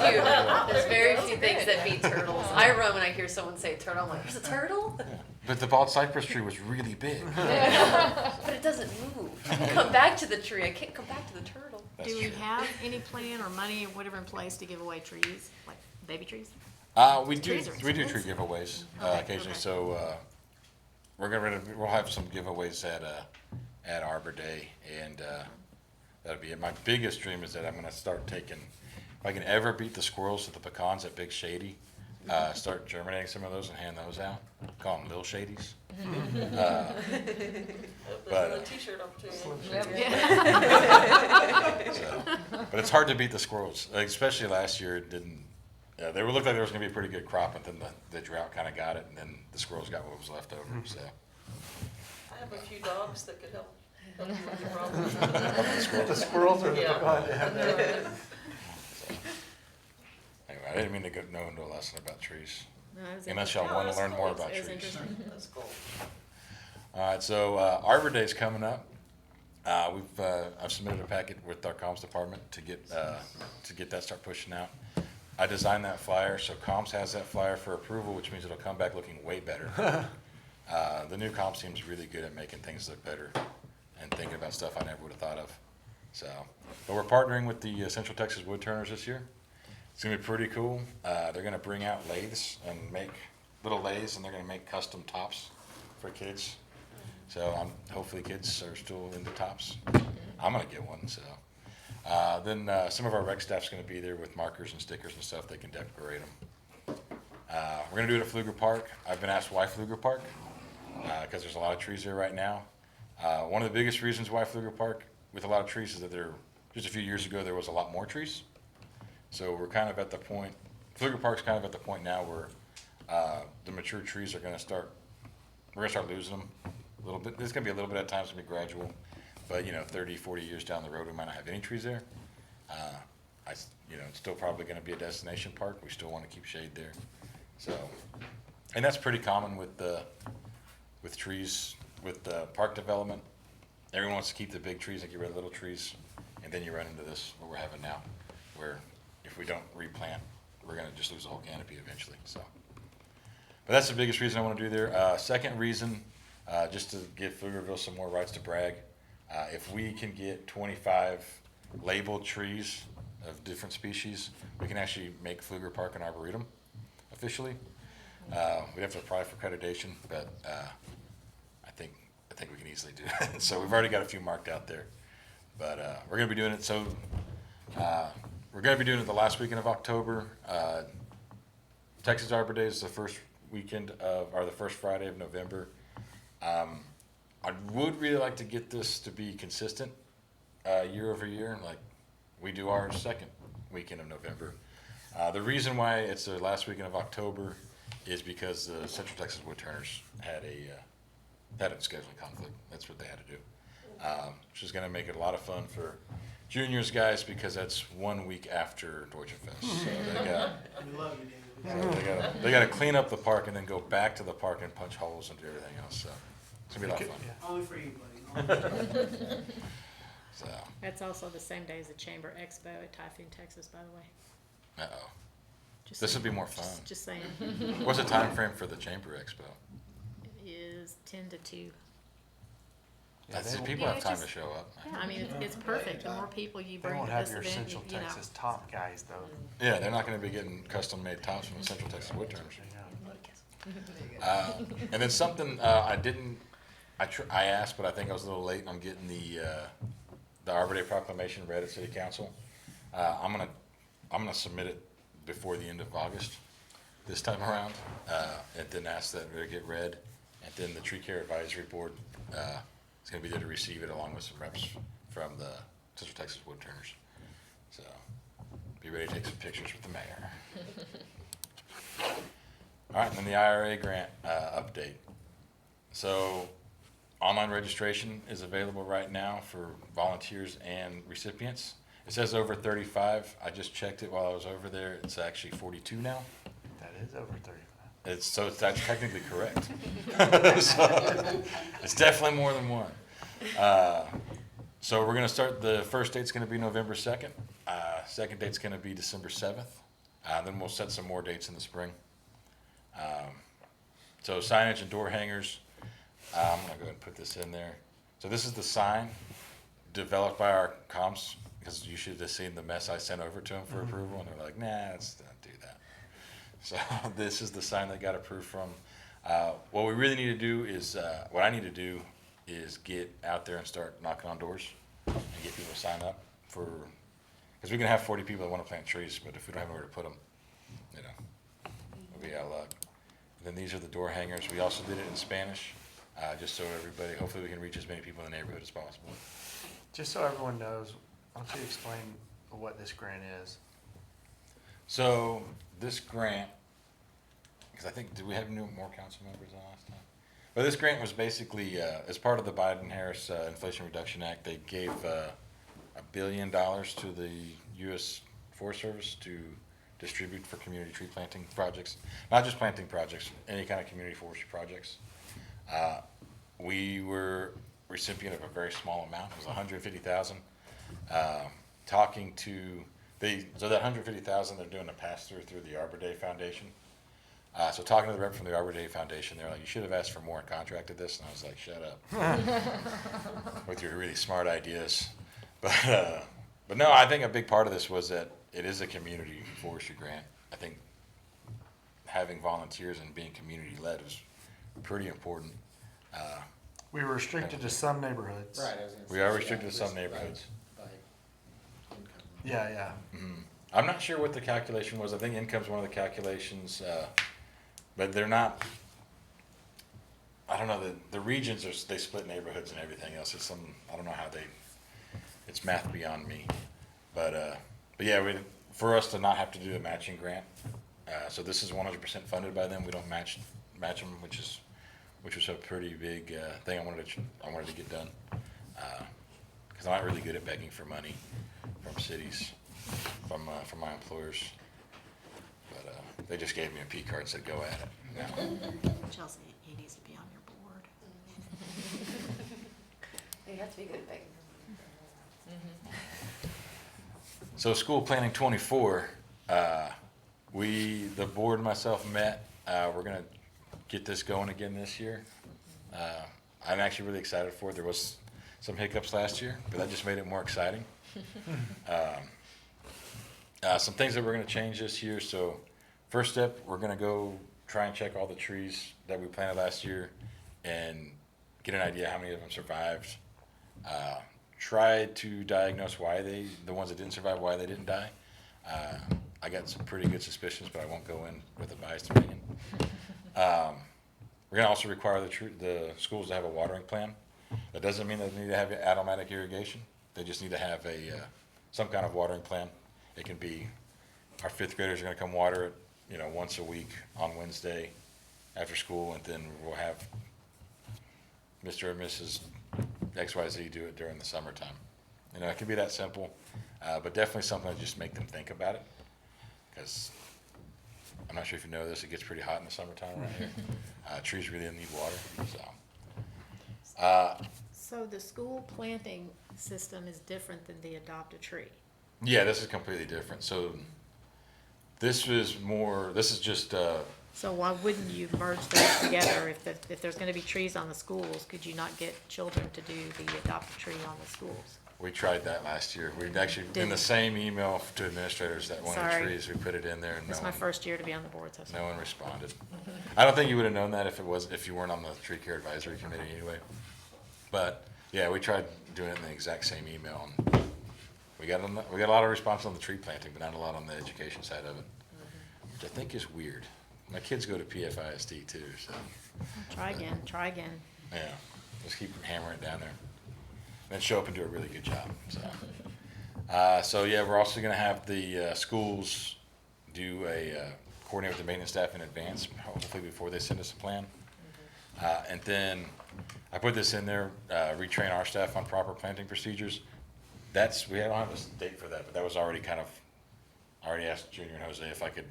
few things that beat turtles. I run when I hear someone say turtle, I'm like, there's a turtle? But the bald cypress tree was really big. But it doesn't move. I can come back to the tree, I can't come back to the turtle. That's Do we true. have any plan or money or whatever in place to give away trees, like baby trees? We do Trees are tree expensive. giveaways Okay, occasionally. okay. So we'll have some giveaways at Arbor Day, and that'll be it. My biggest dream is that I'm going to start taking, if I can ever beat the squirrels with the pecans at Big Shady, start germinating some of those and hand those out. Call them Lil Shadies. Put a t-shirt up too. But it's hard to beat the squirrels, like, especially last year. It didn't. They looked like there was going to be a pretty good crop, but then the drought kind of got it, and then the squirrels got what was left over. So I have a few dogs that could help you with your problem. The squirrels or the Yeah. pecan? Yeah. anyway, I didn't mean to go into a lesson about trees. No, it was Unless interesting. y'all want to that's learn cool. more It's- about It was trees. interesting. That's cool. All right, so Arbor Day's coming up. I've submitted a packet with our comms department to get that start pushing out. I designed that flyer, so comms has that flyer for approval, which means it'll come back looking way better. The new comms team's really good at making things look better and thinking about stuff I never would have thought of. So, but we're partnering with the Central Texas Woodturners this year. It's gonna be pretty cool. They're gonna bring out lathes and make little lathes, and they're gonna make custom tops for kids. So hopefully kids are still into tops. I'm gonna get one. So then some of our rec staff's gonna be there with markers and stickers and stuff. They can decorate them. We're gonna do it at Pfluger Park. I've been asked why Pfluger Park, because there's a lot of trees there right now. One of the biggest reasons why Pfluger Park with a lot of trees is that just a few years ago there was a lot more trees. So we're kind of at the point, Pfluger Park's kind of at the point now where the mature trees are gonna start, we're gonna start losing them a little bit. There's gonna be a little bit at times, it's gonna be gradual, but 30, 40 years down the road, we might not have any trees there. It's still probably gonna be a destination park. We still wanna keep shade there. So, and that's pretty common with trees, with park development. Everyone wants to keep the big trees and get rid of the little trees, and then you run into this, what we're having now, where if we don't replant, we're gonna just lose the whole canopy eventually, so. But that's the biggest reason I wanna do there. Second reason, just to give Pflugerville some more rights to brag, if we can get 25 labeled trees of different species, we can actually make Pfluger Park an arboretum officially. We'd have to apply for accreditation, but I think we can easily do it. So we've already got a few marked out there, but we're gonna be doing it. So we're gonna be doing it the last weekend of October. Texas Arbor Day is the first weekend or the first Friday of November. I would really like to get this to be consistent year over year, like we do our second weekend of November. The reason why it's the last weekend of October is because the Central Texas Woodturners had a scheduling conflict. That's what they had to do, which is going to make it a lot of fun for juniors guys because that's 1 week after Deutsche Fest. So they got to clean up the park and then go back to the park and punch holes and do everything else. So it's gonna be a lot of fun. Only for you, buddy. So, That's also the same day as the Chamber Expo at Typhoon, Texas, by the way. uh-oh. Just This would saying. be more fun. Just saying. What's the time frame for the Chamber Expo? It is 10 to 2. Yeah, That's they it. won't- People Yeah, have it's time just- to show up. Yeah, I mean, it's perfect. The more people you They bring won't to have this your event, Central you know. Texas top guys though. Yeah, they're not gonna be getting custom-made tops from the Central Texas Woodturners. Yeah. And then something, I asked, but I think I was a little late on getting the Arbor Day proclamation read at City Council. I'm gonna submit it before the end of August this time around, and then ask that it get read. And then the Tree Care Advisory Board, is gonna be there to receive it along with some reps from the Central Texas Woodturners. So, be ready to take some pictures with the mayor. All right, and then the IRA grant update. So, online registration is available right now for volunteers and recipients. It says over 35. I just checked it while I was over there. It's actually 42 now. That is over 35. That's technically correct. So, it's definitely more than one. So we're gonna start. The first date's gonna be November 2nd. Second date's gonna be December 7th. Then we'll set some more dates in the spring. So signage and door hangers. I'm gonna go ahead and put this in there. So this is the sign developed by our comms, because you should have seen the mess I sent over to them for approval, and they're like, nah, let's not do that. So this is the sign that got approved from. What we really need to do is, what I need to do is get out there and start knocking on doors and get people to sign up for, because we can have 40 people that want to plant trees, but if we don't have anywhere to put them, you know, we'll be out of luck. And then these are the door hangers. We also did it in Spanish, just so everybody, hopefully we can reach as many people in the neighborhood as possible. Just so everyone knows, why don't you explain what this grant is? So this grant, because I think, did we have more council members than last time? But this grant was basically, as part of the Biden-Harris Inflation Reduction Act, they gave $1 billion to the U.S. Forest Service to distribute for community tree planting projects. Not just planting projects, any kind of community forestry projects. We were recipient of a very small amount. It was $150,000. Talking to so that $150,000 they're doing a pass-through through the Arbor Day Foundation. So talking to the rep from the Arbor Day Foundation, they're like, you should have asked for more and contracted this. And I was like, shut up with your really smart ideas. But no, I think a big part of this was that it is a community forestry grant. I think having volunteers and being community-led is pretty important. We were restricted to some neighborhoods. Right, I was gonna We say, are yeah, restricted to some by- neighborhoods. by income. Yeah, yeah. I'm not sure what the calculation was. I think income's one of the calculations, but they're not. I don't know. The regions they split neighborhoods and everything else. It's I don't know how it's math beyond me, but yeah, for us to not have to do a matching grant. So this is 100% funded by them. We don't match them, which was a pretty big thing I wanted to get done, because I'm not really good at begging for money from cities, from my employers. But they just gave me a P card and said, go at it. No. Chelsea, he needs to be on your board. You have to be good at begging. So school planning 24, the board and myself met. We're gonna get this going again this year. I'm actually really excited for it. There was some hiccups last year, but that just made it more exciting. Some things that we're gonna change this year. So first step, we're gonna go try and check all the trees that we planted last year and get an idea how many of them survived. Try to diagnose the ones that didn't survive, why they didn't die. I got some pretty good suspicions, but I won't go in with a biased opinion. We're gonna also require the schools to have a watering plan. That doesn't mean that they need to have automatic irrigation. They just need to have some kind of watering plan. It can be our fifth graders are gonna come water it, once a week on Wednesday after school, and then we'll have Mr. and Mrs. XYZ do it during the summertime. It can be that simple, but definitely something to just make them think about it. Because I'm not sure if you know this, it gets pretty hot in the summertime around here. Trees really need water, so. So the school planting system is different than the adopt a tree. Yeah, this is completely different. So this is more, this is just, So why wouldn't you merge those together? If there's gonna be trees on the schools, could you not get children to do the adopt a tree on the schools? we tried that last year. We actually, in the Didn't. same email to administrators that wanted Sorry. trees, we put it in there and It's my first year to be on the board, so. no one responded. I don't think you would have known that if you weren't on the tree care advisory committee anyway. But, yeah, we tried doing it in the exact same email. And we got a lot of response on the tree planting, but not a lot on the education side of it, which I think is weird. My kids go to PFISD too, so, Try again. yeah, just keep hammering it down there. And show up and do a really good job, so. So, yeah, we're also gonna have the, schools do coordinate with the maintenance staff in advance, hopefully before they send us a plan. And then, I put this in there, retrain our staff on proper planting procedures. We don't have a date for that, but that was already I already asked Junior and Jose if I could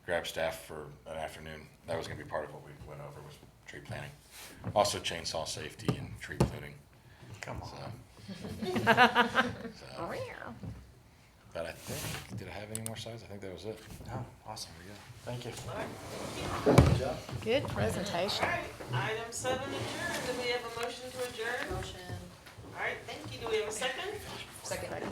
grab staff for an afternoon. That was gonna be part of what we went over was tree planting. Also chainsaw safety and tree pruning. Come on. So, but I think, did I have any more slides? I think that was it. Oh, awesome. There we go. Thank you. Good job. Good presentation. All right, item 7 adjourned. Do we have a motion to adjourn? Motion. All right, thank you. Do we have a second? Second.